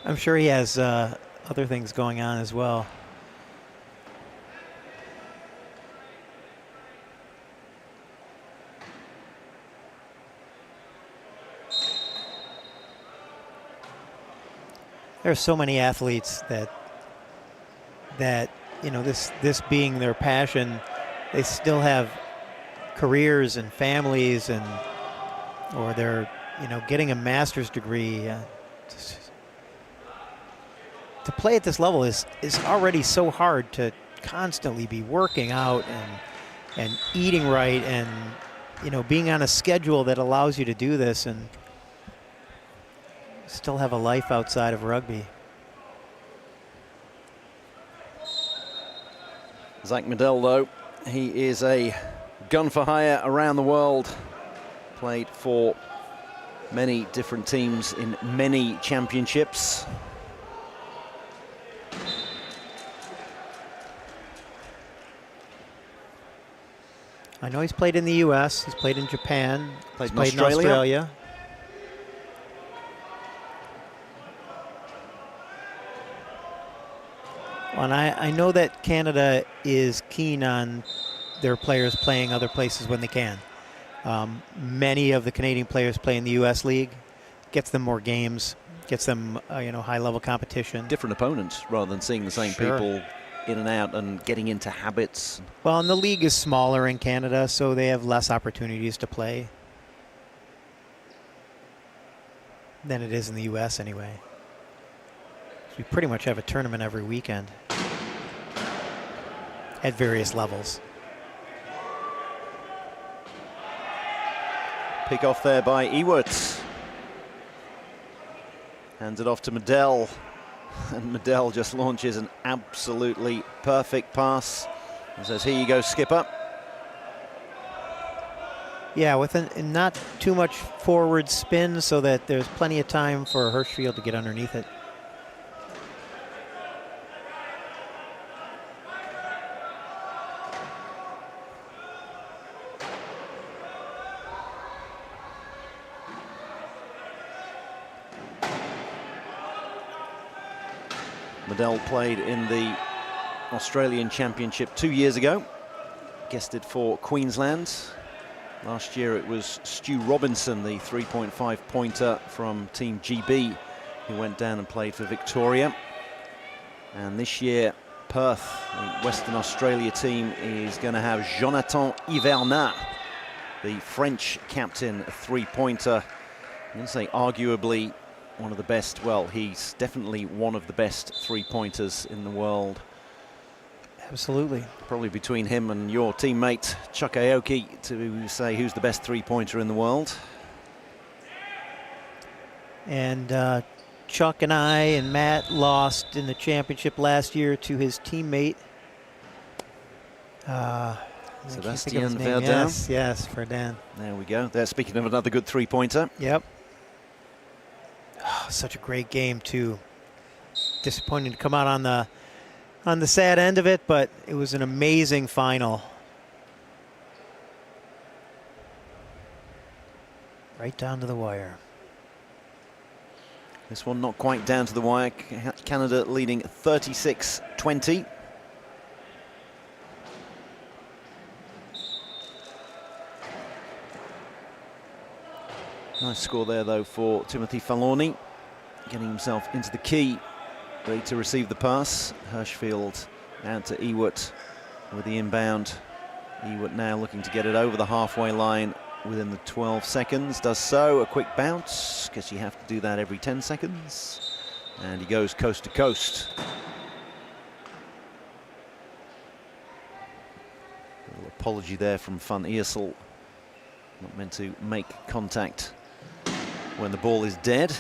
I'm sure he has other things going on as well. There are so many athletes that you know, this being their passion, they still have careers and families, or they're, you know, getting a master's degree. To play at this level is already so hard, to constantly be working out and eating right, and, you know, being on a schedule that allows you to do this and still have a life outside of rugby. Zach Medell, though, he is a gun for hire around the world. Played for many different teams in many championships. I know he's played in the US, he's played in Japan, Played in in Australia. Well, and I know that Canada is keen on their players playing other places when they can. Many of the Canadian players play in the US League, gets them more games, gets them high-level competition. Different opponents rather than seeing the same Sure. people in and out and getting into habits. Well, and the league is smaller in Canada, so they have less opportunities to play than it is in the US anyway. We pretty much have a tournament every weekend at various levels. Pick off there by Ewart. Hands it off to Medell. And Medell just launches an absolutely perfect pass and says, here you go, skipper. Yeah, with not too much forward spin so that there's plenty of time for Hirschfield to get underneath it. Medell played in the Australian Championship 2 years ago. Guested for Queensland. Last year it was Stu Robinson, the 3.5 pointer from Team GB, who went down and played for Victoria. And this year, Perth, the Western Australia team, is going to have Jonathan Hivernat, the French captain, a three-pointer. I'm going to say arguably one of the best, well, he's definitely one of the best three-pointers in the world. Absolutely. Probably between him and your teammate Chuck Aoki to say who's the best three-pointer in the world. And Chuck and I and Matt lost in the championship last year to his teammate. Sebastian Verdun. Yes, Verdun. There we go. They're speaking of another good three-pointer. Yep. Oh, such a great game too. Disappointing to come out on the sad end of it, but it was an amazing final. Right down to the wire. This one not quite down to the wire. Canada leading 36-20. Nice score there, though, for Timothy Falorni, getting himself into the key, ready to receive the pass. Hirschfield out to Ewart with the inbound. Ewart now looking to get it over the halfway line within the 12 seconds. Does so, a quick bounce, because you have to do that every 10 seconds. And he goes coast to coast. A little apology there from Van Iersel. Not meant to make contact when the ball is dead.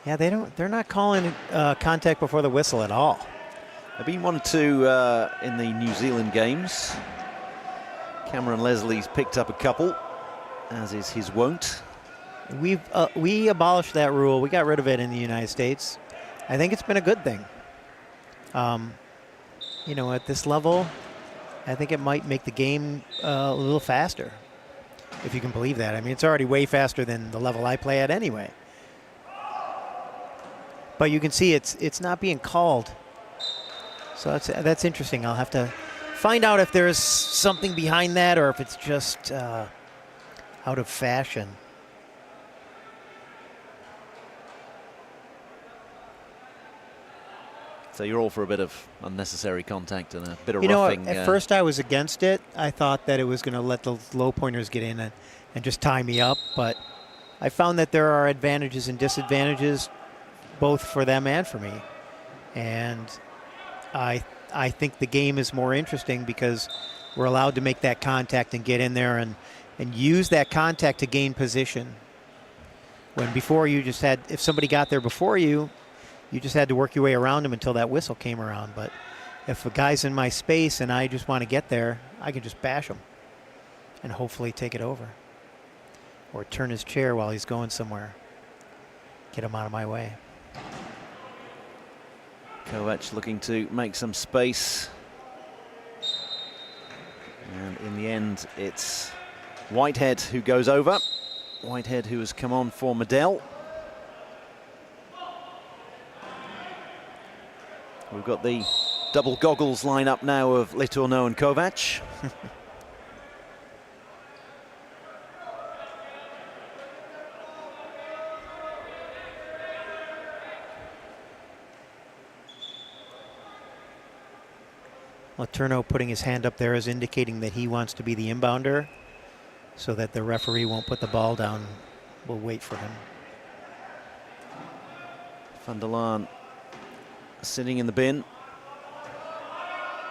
Yeah, they're not calling contact before the whistle at all. There have been 1 or 2 in the New Zealand games. Cameron Leslie's picked up a couple, as is his wont. We abolished that rule. We got rid of it in the United States. I think it's been a good thing. At this level, I think it might make the game a little faster, if you can believe that. I mean, it's already way faster than the level I play at anyway. But you can see it's not being called. So that's interesting. I'll have to find out if there's something behind that or if it's just out of fashion. So you're all for a bit of unnecessary contact and a bit of You know, roughing. at first I was against it. I thought that it was going to let the low pointers get in and just tie me up. But I found that there are advantages and disadvantages both for them and for me. And I think the game is more interesting because we're allowed to make that contact and get in there and use that contact to gain position. When before you just had, if somebody got there before you, You just had to work your way around him until that whistle came around. But if a guy's in my space and I just want to get there, I can just bash him and hopefully take it over. Or turn his chair while he's going somewhere. Get him out of my way. Kovac looking to make some space. And in the end, it's Whitehead who goes over. Whitehead who has come on for Medell. We've got the double goggles line up now of Letourneau and Kovac. Letourneau putting his hand up there is indicating that he wants to be the inbounder so that the referee won't put the ball down. We'll wait for him. Van der Laan sitting in the bin.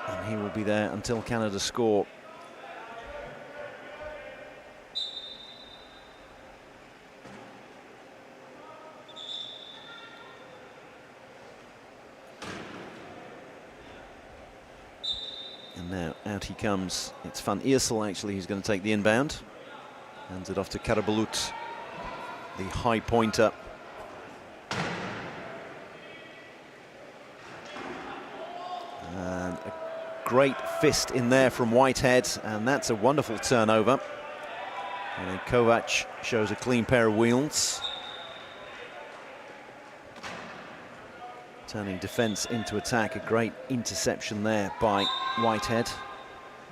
And he will be there until Canada score. And now out he comes. It's Van Iersel actually who's going to take the inbound. Hands it off to Karabulut, the high pointer. And a great fist in there from Whitehead, and that's a wonderful turnover. And then Kovac shows a clean pair of wheels. Turning defence into attack, a great interception there by Whitehead.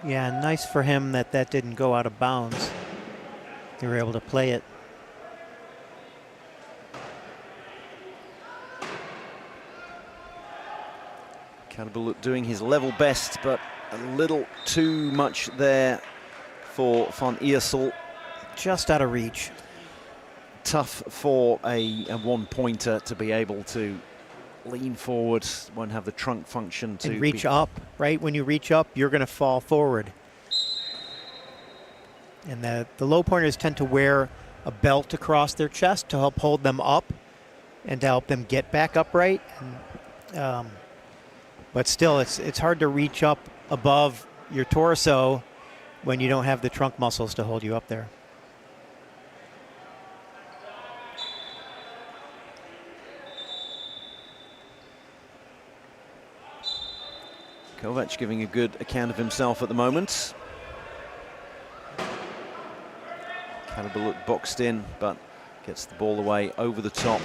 Yeah, nice for him that that didn't go out of bounds. They were able to play it. Karabulut doing his level best, but a little too much there for Van Iersel. Just out of reach. Tough for a one-pointer to be able to lean forward, won't have the trunk function to and reach up, right? When you reach up, you're going to fall forward. And the low pointers tend to wear a belt across their chest to help hold them up and to help them get back upright. And, but still, it's hard to reach up above your torso when you don't have the trunk muscles to hold you up there. Kovac giving a good account of himself at the moment. Karabulut boxed in, but gets the ball away over the top.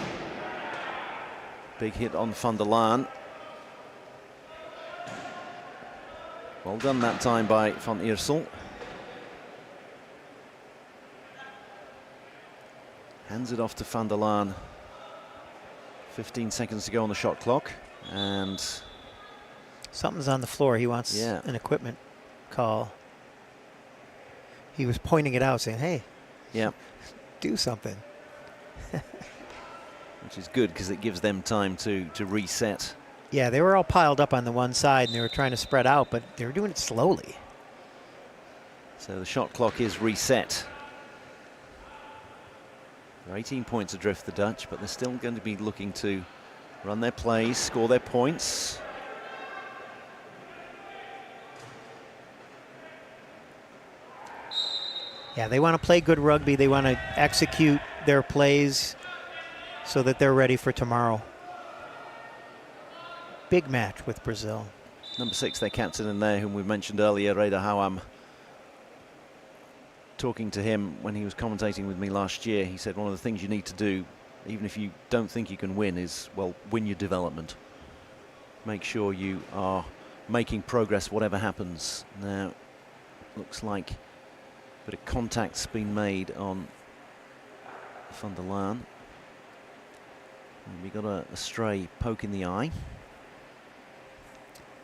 Big hit on Van der Laan. Well done that time by Van Iersel. Hands it off to Van der Laan. 15 seconds to go on the shot clock. And something's on the floor. He wants an equipment call. He was pointing it out, saying, hey, do something. Which is good because it gives them time to reset. Yeah, they were all piled up on the one side and they were trying to spread out, but they were doing it slowly. So the shot clock is reset. They're 18 points adrift, the Dutch, but they're still going to be looking to run their plays, score their points. Yeah, they want to play good rugby. They want to execute their plays so that they're ready for tomorrow. Big match with Brazil. Number 6, their captain in there, whom we mentioned earlier, Reda Hawam. Talking to him when he was commentating with me last year, he said one of the things you need to do, even if you don't think you can win, is, well, win your development. Make sure you are making progress whatever happens. Now, looks like a bit of contact's been made on Van der Laan. And we got a stray poke in the eye.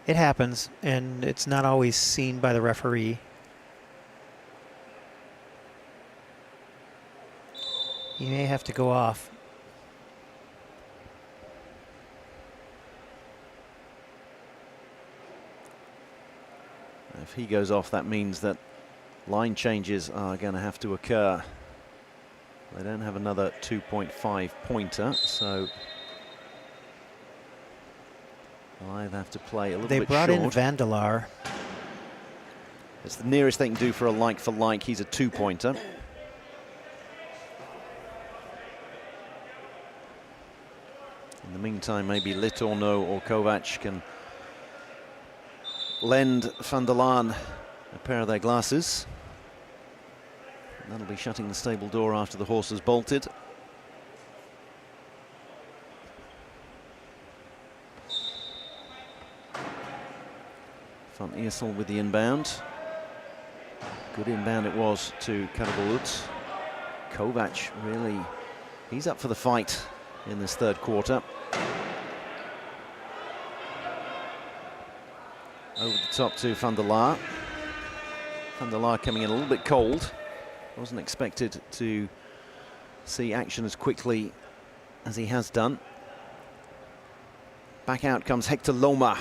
It happens, and it's not always seen by the referee. He may have to go off. If he goes off, that means that line changes are going to have to occur. They don't have another 2.5 pointer, so They'll either have to play a little They bit brought short. in Vandelar. It's the nearest they can do for a like. He's a 2-pointer. In the meantime, maybe Litorno or Kovac can lend Van der Laan a pair of their glasses. And that'll be shutting the stable door after the horse has bolted. Van Iersel with the inbound. Good inbound it was to Karabulut. Kovac really, he's up for the fight in this third quarter. Over the top to Van der Laar. Van der Laar coming in a little bit cold. Wasn't expected to see action as quickly as he has done. Back out comes Hector Loma.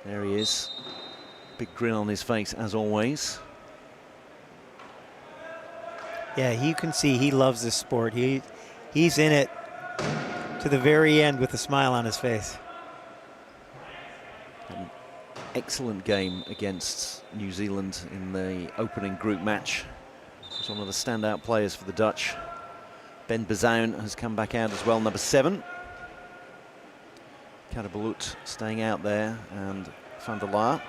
There he is. Big grin on his face as always. Yeah, you can see he loves this sport. He's in it to the very end with a smile on his face. An excellent game against New Zealand in the opening group match. He's one of the standout players for the Dutch. Ben Bazoun has come back out as well, number 7. Karabulut staying out there, and Van der Laar.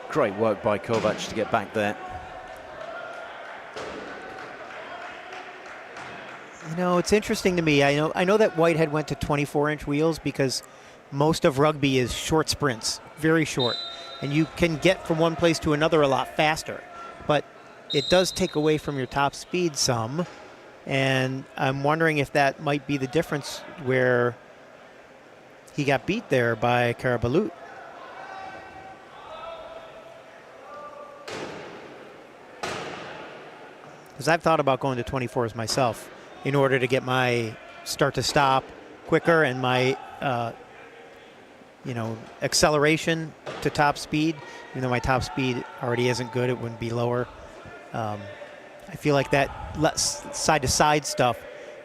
Great work by Kovac to get back there. You know, it's interesting to me. I know that Whitehead went to 24-inch wheels because most of rugby is short sprints, very short, and you can get from one place to another a lot faster. But it does take away from your top speed some, and I'm wondering if that might be the difference where he got beat there by Karabulut. Because I've thought about going to 24s myself in order to get my start to stop quicker and my acceleration to top speed. Even though my top speed already isn't good, it wouldn't be lower. I feel like that side-to-side stuff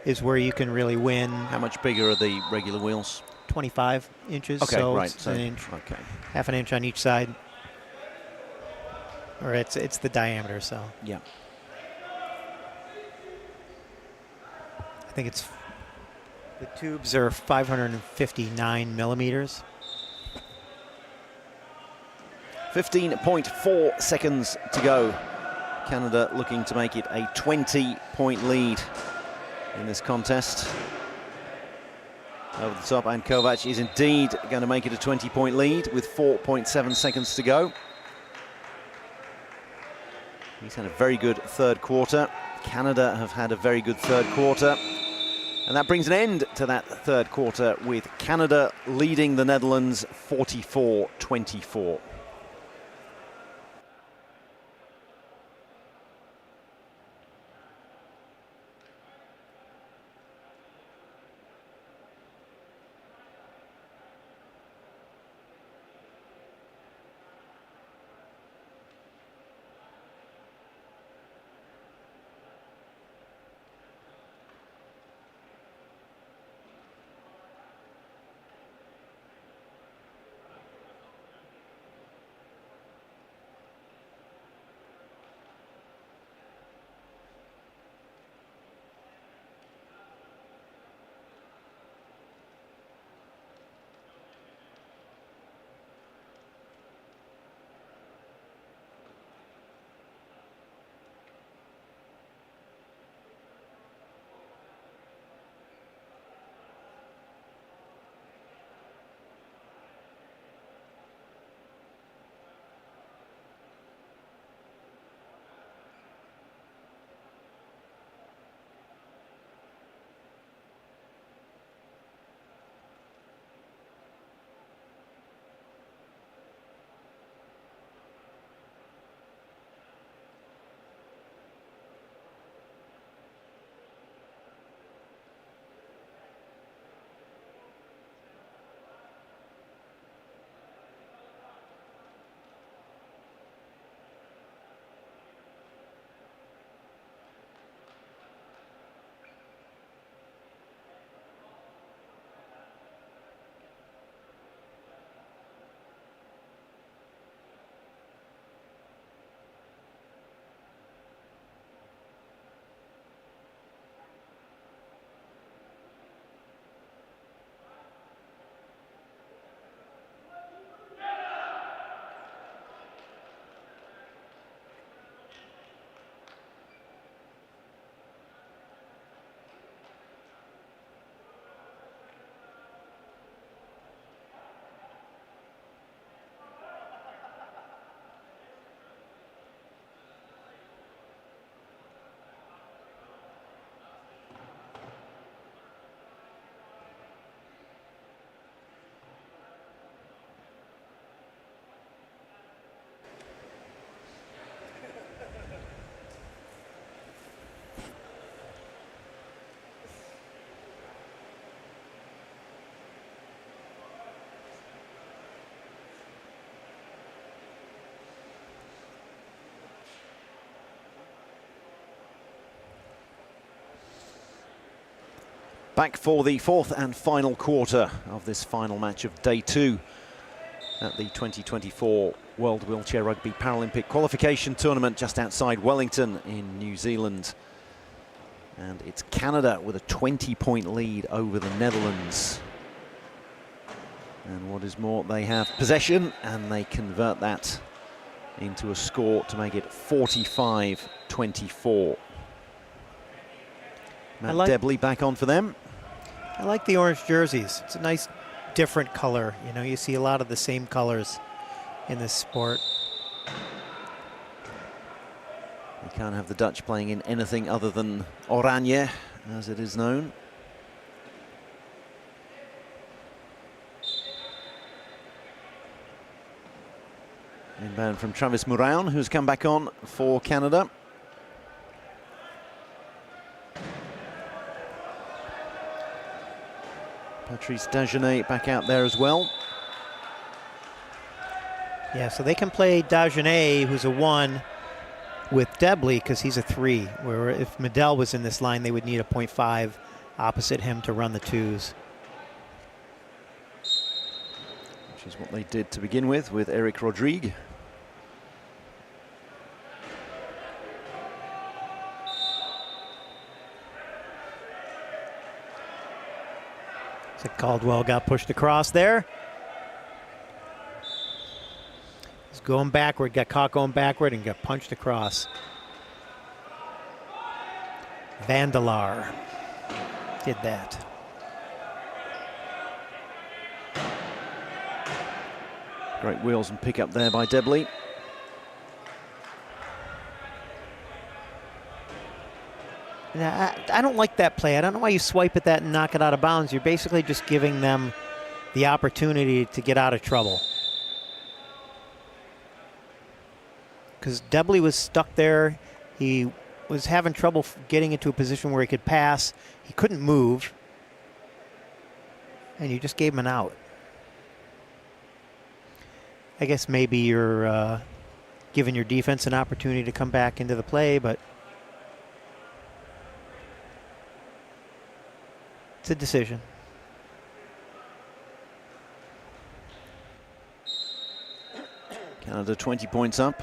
is where you can really win. How much bigger are the regular wheels? 25 inches. Okay, so right. It's So, an inch, okay. half an inch on each side. Or it's the diameter, so. Yeah. I think it's, the tubes are 559 millimeters. 15.4 seconds to go. Canada looking to make it a 20-point lead in this contest. Over the top, and Kovac is indeed going to make it a 20-point lead with 4.7 seconds to go. He's had a very good third quarter. Canada have had a very good third quarter. And that brings an end to that third quarter with Canada leading the Netherlands 44-24. Back for the fourth and final quarter of this final match of day 2 at the 2024 World Wheelchair Rugby Paralympic Qualification Tournament just outside Wellington in New Zealand. And it's Canada with a 20-point lead over the Netherlands. And what is more, they have possession and they convert that into a score to make it 45-24. Matt Debley back on for them. I like the orange jerseys. It's a nice different color. You know, you see a lot of the same colors in this sport. You can't have the Dutch playing in anything other than oranje, as it is known. Inbound from Travis Mourão, who's come back on for Canada. Patrice Dagenet back out there as well. Yeah, so they can play Dagenet, who's a 1, with Debley, because he's a 3. Where if Medel was in this line, they would need a 0.5 opposite him to run the 2s. Which is what they did to begin with Eric Rodrigue. So Caldwell got pushed across there. He's going backward, got caught going backward and got punched across. Vandelaar did that. Great wheels and pick up there by Debley. Now, I don't like that play. I don't know why you swipe at that and knock it out of bounds. You're basically just giving them the opportunity to get out of trouble. Because Debley was stuck there. He was having trouble getting into a position where he could pass. He couldn't move. And you just gave him an out. I guess maybe you're giving your defense an opportunity to come back into the play, but it's a decision. Canada 20 points up.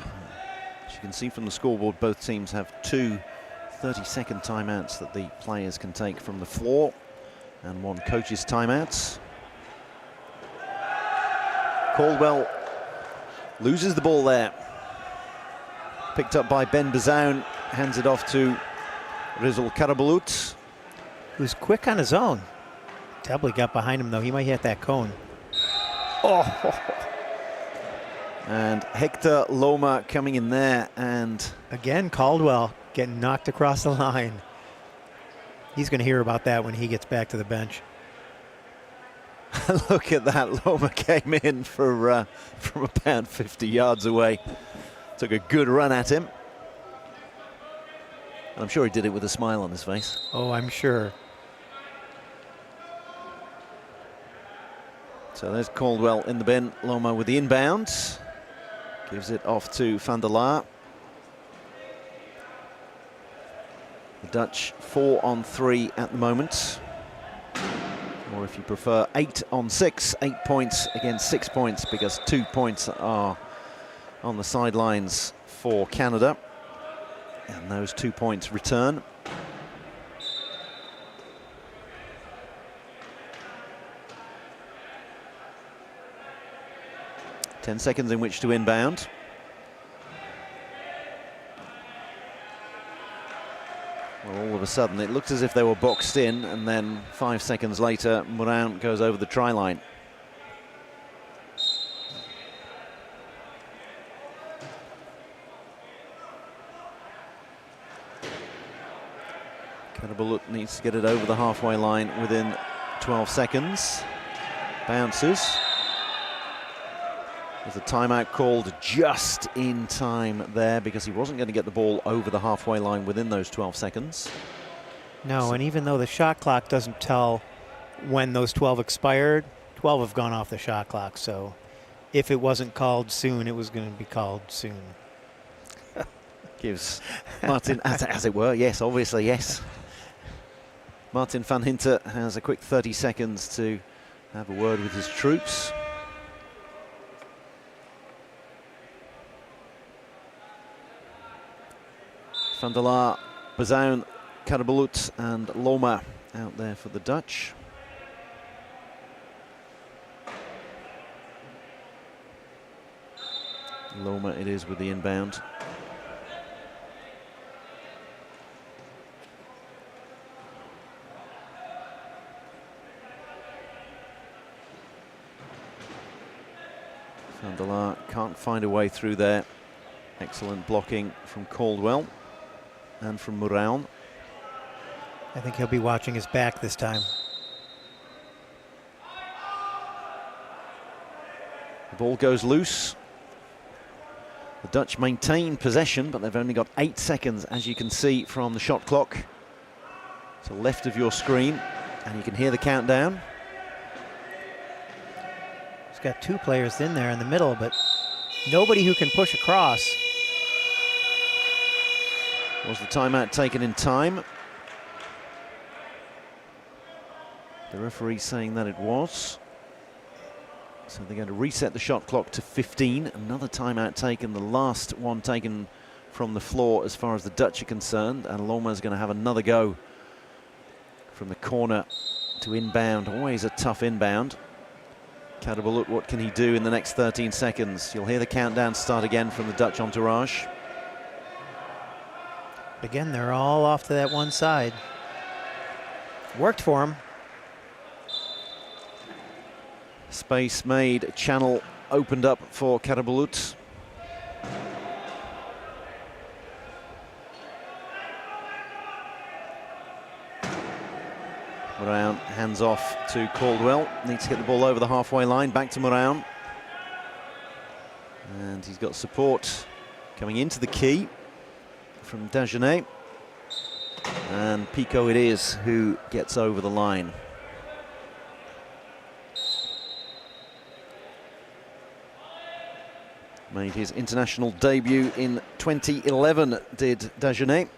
As you can see from the scoreboard, both teams have 2 30-second timeouts that the players can take from the floor and 1 coach's timeouts. Caldwell loses the ball there. Picked up by Ben Bazoun, hands it off to Rizal Karabulut, who's quick on his own. Debley got behind him, though. He might hit that cone. Oh! And Hector Loma coming in there, and again, Caldwell getting knocked across the line. He's going to hear about that when he gets back to the bench. Look at that. Loma came in for from about 50 yards away. Took a good run at him. I'm sure he did it with a smile on his face. Oh, I'm sure. So there's Caldwell in the bin. Loma with the inbounds. Gives it off to Van der Laar. The Dutch 4 on 3 at the moment. Or if you prefer, 8 on 6. 8 points against 6 points, because 2 points are on the sidelines for Canada. And those 2 points return. Ten seconds in which to inbound. Well, all of a sudden, it looked as if they were boxed in, and then 5 seconds later, Mourão goes over the try line. Karabulut needs to get it over the halfway line within 12 seconds. Bounces. There's a timeout called just in time there, because he wasn't going to get the ball over the halfway line within those 12 seconds. No, and even though the shot clock doesn't tell when those 12 expired, 12 have gone off the shot clock. So if it wasn't called soon, it was going to be called soon. Gives Martin, as it were, yes, obviously, yes. Martin van Hinter has a quick 30 seconds to have a word with his troops. Van der Laar, Bazoun, Karabulut and Loma out there for the Dutch. Loma it is with the inbound. Van der Laar can't find a way through there. Excellent blocking from Caldwell and from Mouraun. I think he'll be watching his back this time. The ball goes loose. The Dutch maintain possession, but they've only got 8 seconds, as you can see from the shot clock. To the left of your screen, and you can hear the countdown. He's got 2 players in there in the middle, but nobody who can push across. Was the timeout taken in time? The referee saying that it was. So they're going to reset the shot clock to 15. Another timeout taken, the last one taken from the floor as far as the Dutch are concerned. And Loma's going to have another go from the corner to inbound. Always a tough inbound. Karabulut, what can he do in the next 13 seconds? You'll hear the countdown start again from the Dutch entourage. Again, they're all off to that one side. Worked for him. Space made, channel opened up for Karabulut. Mouraun hands off to Caldwell. Needs to get the ball over the halfway line. Back to Mouraun. And he's got support coming into the key from Dagenet. And Pico it is who gets over the line. Made his international debut in 2011, did Dagenet.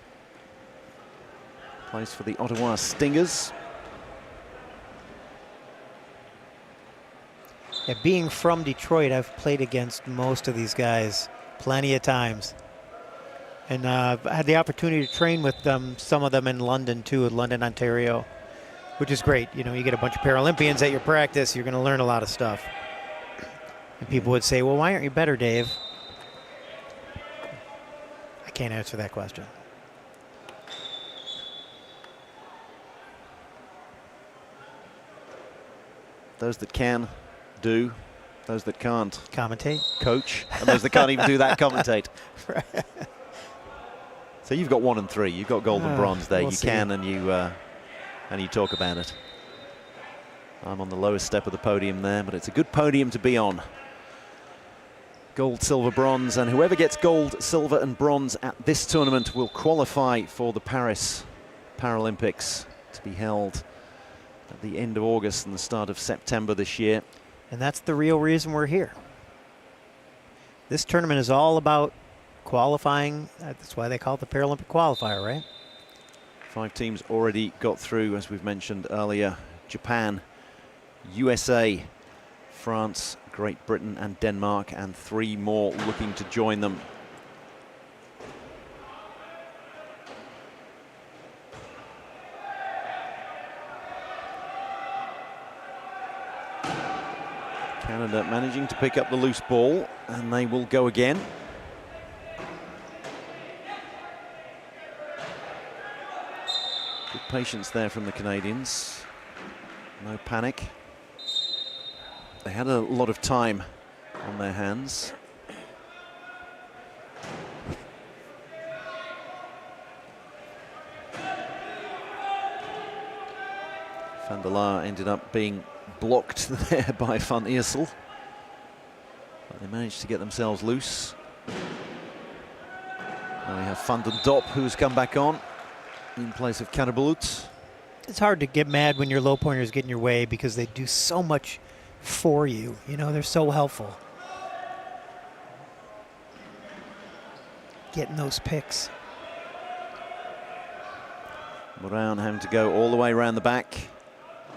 Plays for the Ottawa Stingers. Yeah, being from Detroit, I've played against most of these guys plenty of times. And I've had the opportunity to train with them, some of them in London too, in London, Ontario, which is great. You know, you get a bunch of Paralympians at your practice, you're going to learn a lot of stuff. And people would say, well, why aren't you better, Dave? I can't answer that question. Those that can, do. Those that can't, Commentate. coach. And those that can't even do that, commentate. Right. So you've got 1 and 3. You've got gold and bronze there. We'll You see. can and you talk about it. I'm on the lowest step of the podium there, but it's a good podium to be on. Gold, silver, bronze, and whoever gets gold, silver and bronze at this tournament will qualify for the Paris Paralympics to be held at the end of August and the start of September this year. And that's the real reason we're here. This tournament is all about qualifying. That's why they call it the Paralympic qualifier, right? 5 teams already got through, as we've mentioned earlier. Japan, USA, France, Great Britain and Denmark, and 3 more looking to join them. Canada managing to pick up the loose ball, and they will go again. Good patience there from the Canadians. No panic. They had a lot of time on their hands. Van der Laar ended up being blocked there by Van Iersel. But they managed to get themselves loose. Now we have Van den Dop, who's come back on in place of Karabulut. It's hard to get mad when your low pointers get in your way because they do so much for you. You know, they're so helpful. Getting those picks. Brown having to go all the way around the back.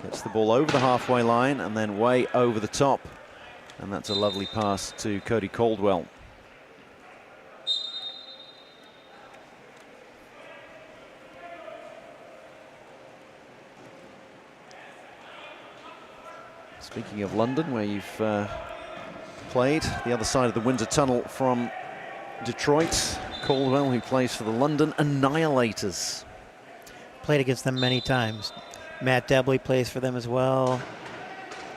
Gets the ball over the halfway line and then way over the top. And that's a lovely pass to Cody Caldwell. Speaking of London, where you've played, the other side of the Windsor Tunnel from Detroit, Caldwell, who plays for the London Annihilators. Played against them many times. Matt Debley plays for them as well.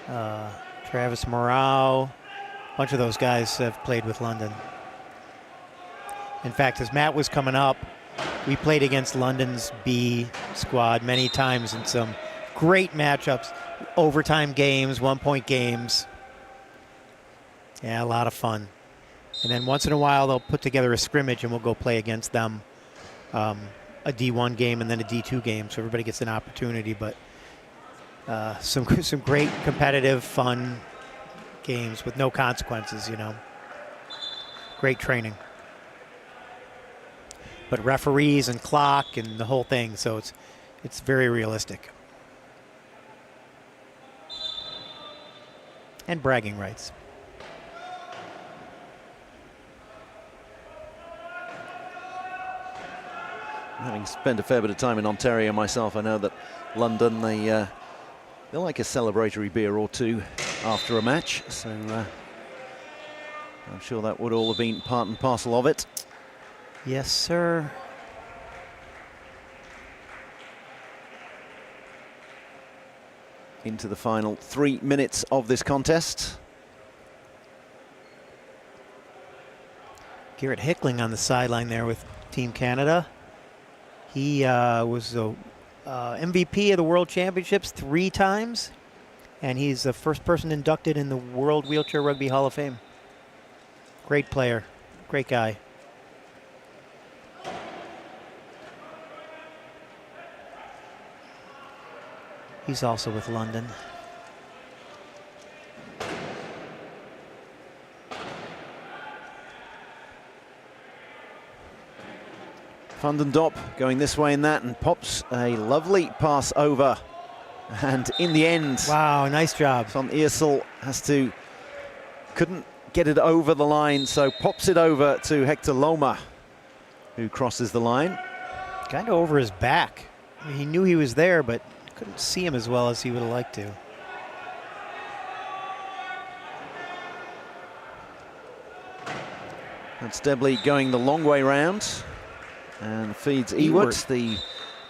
Travis Morau. A bunch of those guys have played with London. In fact, as Matt was coming up, we played against London's B squad many times in some great matchups. Overtime games, 1-point games. Yeah, a lot of fun. And then once in a while, they'll put together a scrimmage and we'll go play against them. A D1 game and then a D2 game, so everybody gets an opportunity. But some great competitive, fun games with no consequences, you know. Great training. But referees and clock and the whole thing, so it's very realistic. And bragging rights. Having spent a fair bit of time in Ontario myself, I know that London, they like a celebratory beer or two after a match, so I'm sure that would all have been part and parcel of it. Yes, sir. Into the final 3 minutes of this contest. Garrett Hickling on the sideline there with Team Canada. He was the MVP of the World Championships 3 times, and he's the first person inducted in the World Wheelchair Rugby Hall of Fame. Great player, great guy. He's also with London. Van den Dop going this way and that and pops a lovely pass over. And in the end, wow, nice job. Van Eersel couldn't get it over the line, so pops it over to Hector Loma, who crosses the line. Kind of over his back. I mean, he knew he was there, but couldn't see him as well as he would have liked to. That's Debley going the long way round and feeds Ewart, the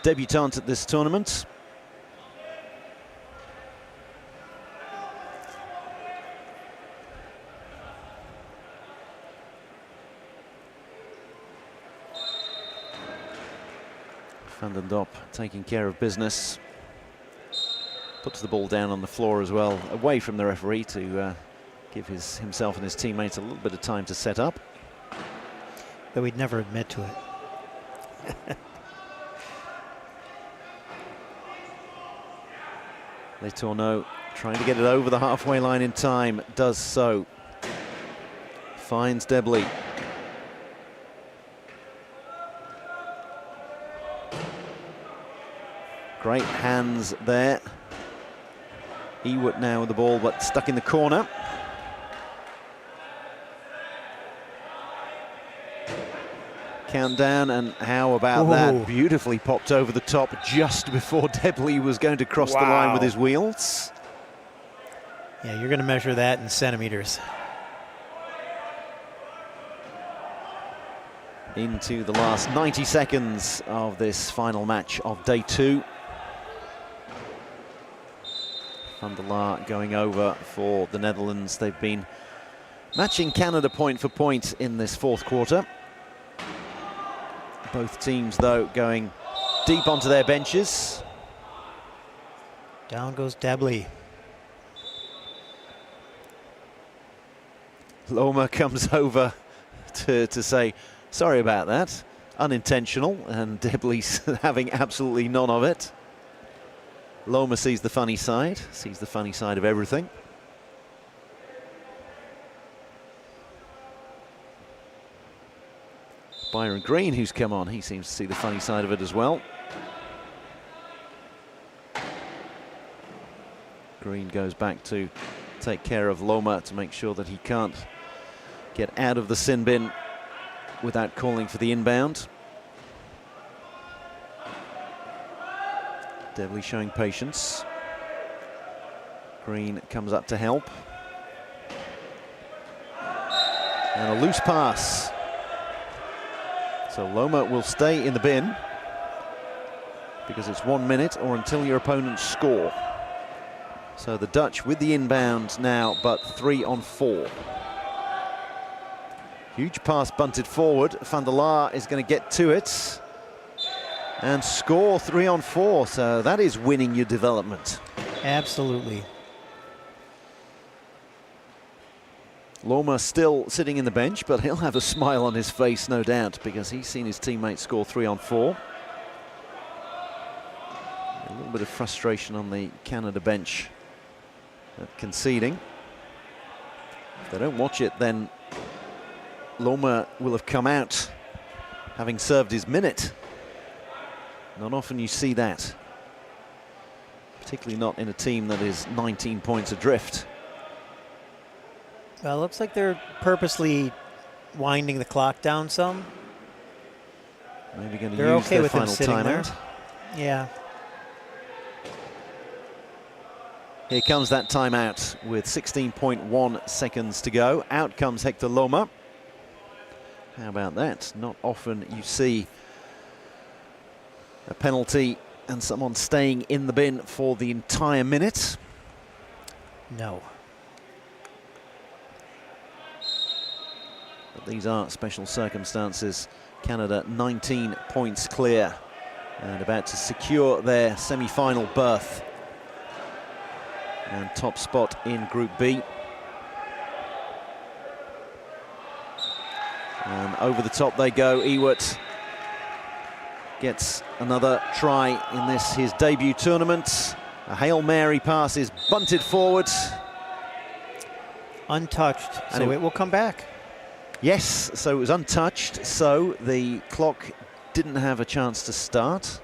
debutant at this tournament. Van den Dop taking care of business. Puts the ball down on the floor as well, away from the referee to give himself and his teammates a little bit of time to set up. Though he'd never admit to it. Letourneau trying to get it over the halfway line in time, does so. Finds Debley. Great hands there. Ewart now with the ball, but stuck in the corner. Countdown, and how about that? Beautifully popped over the top just before Debley was going to cross the line with his wheels. Yeah, you're going to measure that in centimeters. Into the last 90 seconds of this final match of day 2. Van der Laar going over for the Netherlands. They've been matching Canada point for point in this 4th quarter. Both teams, though, going deep onto their benches. Down goes Debley. Loma comes over to say, sorry about that, unintentional, and Debley's having absolutely none of it. Loma sees the funny side of everything. Byron Green, who's come on, he seems to see the funny side of it as well. Green goes back to take care of Loma to make sure that he can't get out of the sin bin without calling for the inbound. Devley showing patience. Green comes up to help. And a loose pass. So Loma will stay in the bin because it's 1 minute or until your opponents score. So the Dutch with the inbound now, but 3 on 4. Huge pass bunted forward. Van der Laar is going to get to it and score 3 on 4. So that is winning your development. Absolutely. Loma still sitting in the bench, but he'll have a smile on his face, no doubt, because he's seen his teammates score 3 on 4. A little bit of frustration on the Canada bench at conceding. If they don't watch it, then Loma will have come out having served his minute. Not often you see that, particularly not in a team that is 19 points adrift. Well, it looks like they're purposely winding the clock down some. Maybe going to They're use okay their with him final sitting there. timeout. Yeah. Here comes that timeout with 16.1 seconds to go. Out comes Hector Loma. How about that? Not often you see a penalty and someone staying in the bin for the entire minute. No. But these are special circumstances. Canada 19 points clear and about to secure their semi-final berth and top spot in Group B. And over the top they go. Ewart gets another try in this, his debut tournament. A Hail Mary pass is bunted forward. Untouched, And so it will come back. Yes, so it was untouched, so the clock didn't have a chance to start.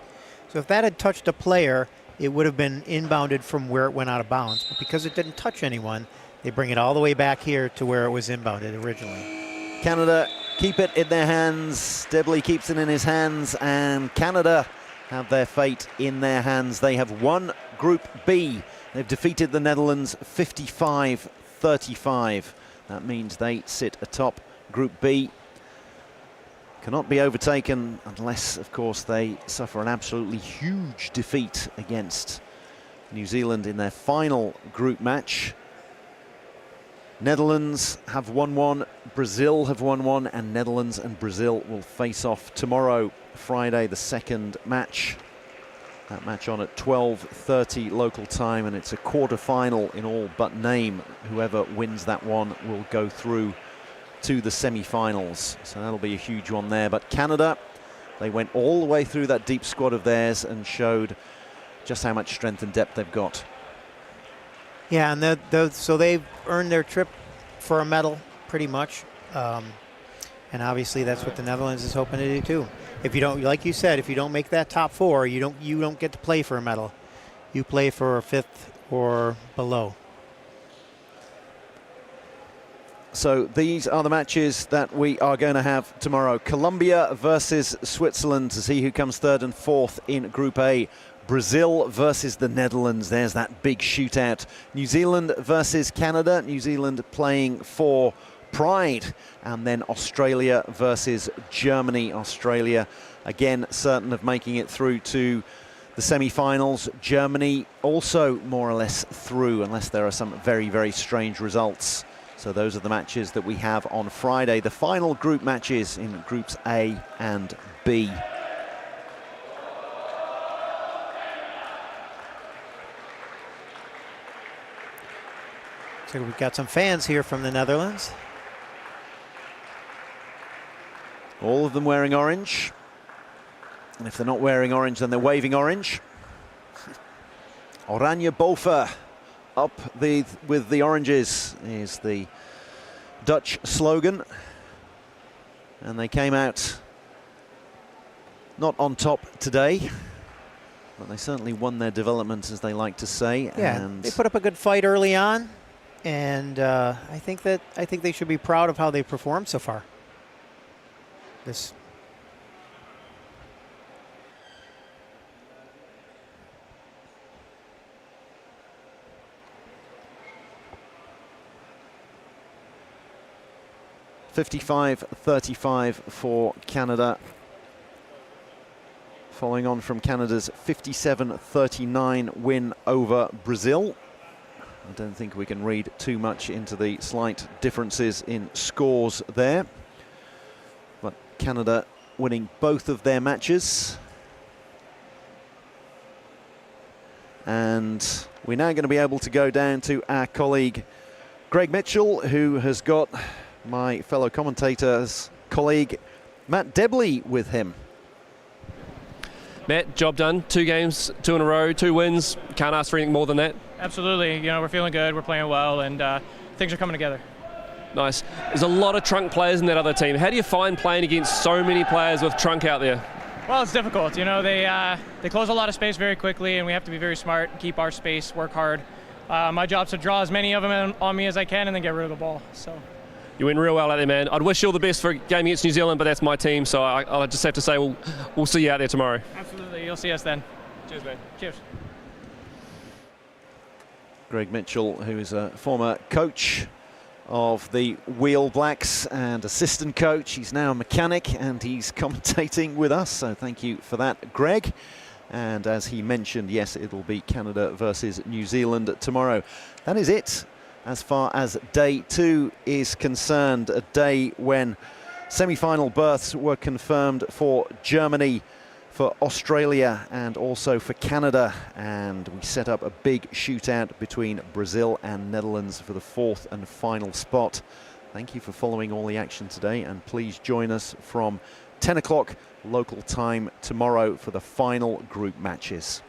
So if that had touched a player, it would have been inbounded from where it went out of bounds. But because it didn't touch anyone, they bring it all the way back here to where it was inbounded originally. Canada keep it in their hands. Debley keeps it in his hands, and Canada have their fate in their hands. They have won Group B. They've defeated the Netherlands 55-35. That means they sit atop Group B. Cannot be overtaken unless, of course, they suffer an absolutely huge defeat against New Zealand in their final group match. Netherlands have won one, Brazil have won one, and Netherlands and Brazil will face off tomorrow, Friday, the second match. That match on at 12:30 local time, and it's a quarter-final in all but name. Whoever wins that one will go through to the semi-finals, so that'll be a huge one there. But Canada, they went all the way through that deep squad of theirs and showed just how much strength and depth they've got. Yeah, and so they've earned their trip for a medal, pretty much. And obviously that's what the Netherlands is hoping to do too. If you don't, like you said, if you don't make that top 4, you don't get to play for a medal. You play for a 5th or below. So these are the matches that we are going to have tomorrow. Colombia versus Switzerland to see who comes 3rd and 4th in Group A. Brazil versus the Netherlands. There's that big shootout. New Zealand versus Canada. New Zealand playing for pride. And then Australia versus Germany. Australia, again, certain of making it through to the semi-finals. Germany also more or less through, unless there are some very, very strange results. So those are the matches that we have on Friday. The final group matches in Groups A and B. So we've got some fans here from the Netherlands. All of them wearing orange. And if they're not wearing orange, then they're waving orange. Oranje boven, up with the oranges, is the Dutch slogan. And they came out not on top today. But they certainly won their development, as they like to say. Yeah, and they put up a good fight early on, and I think they should be proud of how they performed so far. This. (55-35) for Canada, following on from Canada's 57-39 win over Brazil. I don't think we can read too much into the slight differences in scores there, but Canada winning both of their matches. And we're now going to be able to go down to our colleague Greg Mitchell, who has got my fellow commentator's colleague Matt Debley with him. Matt, job done. 2 games, 2 in a row, 2 wins. Can't ask for anything more than that. Absolutely. You know, we're feeling good, we're playing well, and things are coming together. Nice. There's a lot of trunk players in that other team. How do you find playing against so many players with trunk out there? Well, it's difficult. You know, they close a lot of space very quickly, and we have to be very smart, keep our space, work hard. My job's to draw as many of them on me as I can and then get rid of the ball. So. You went real well out there, man. I'd wish you all the best for a game against New Zealand, but that's my team, so I'll just have to say we'll see you out there tomorrow. Absolutely. You'll see us then. Cheers, man. Cheers. Greg Mitchell, who is a former coach of the Wheel Blacks and assistant coach. He's now a mechanic and he's commentating with us, so thank you for that, Greg. And as he mentioned, yes, it'll be Canada versus New Zealand tomorrow. That is it as far as day 2 is concerned, a day when semi-final berths were confirmed for Germany, for Australia and also for Canada, and we set up a big shootout between Brazil and Netherlands for the 4th and final spot. Thank you for following all the action today, and please join us from 10 o'clock local time tomorrow for the final group matches.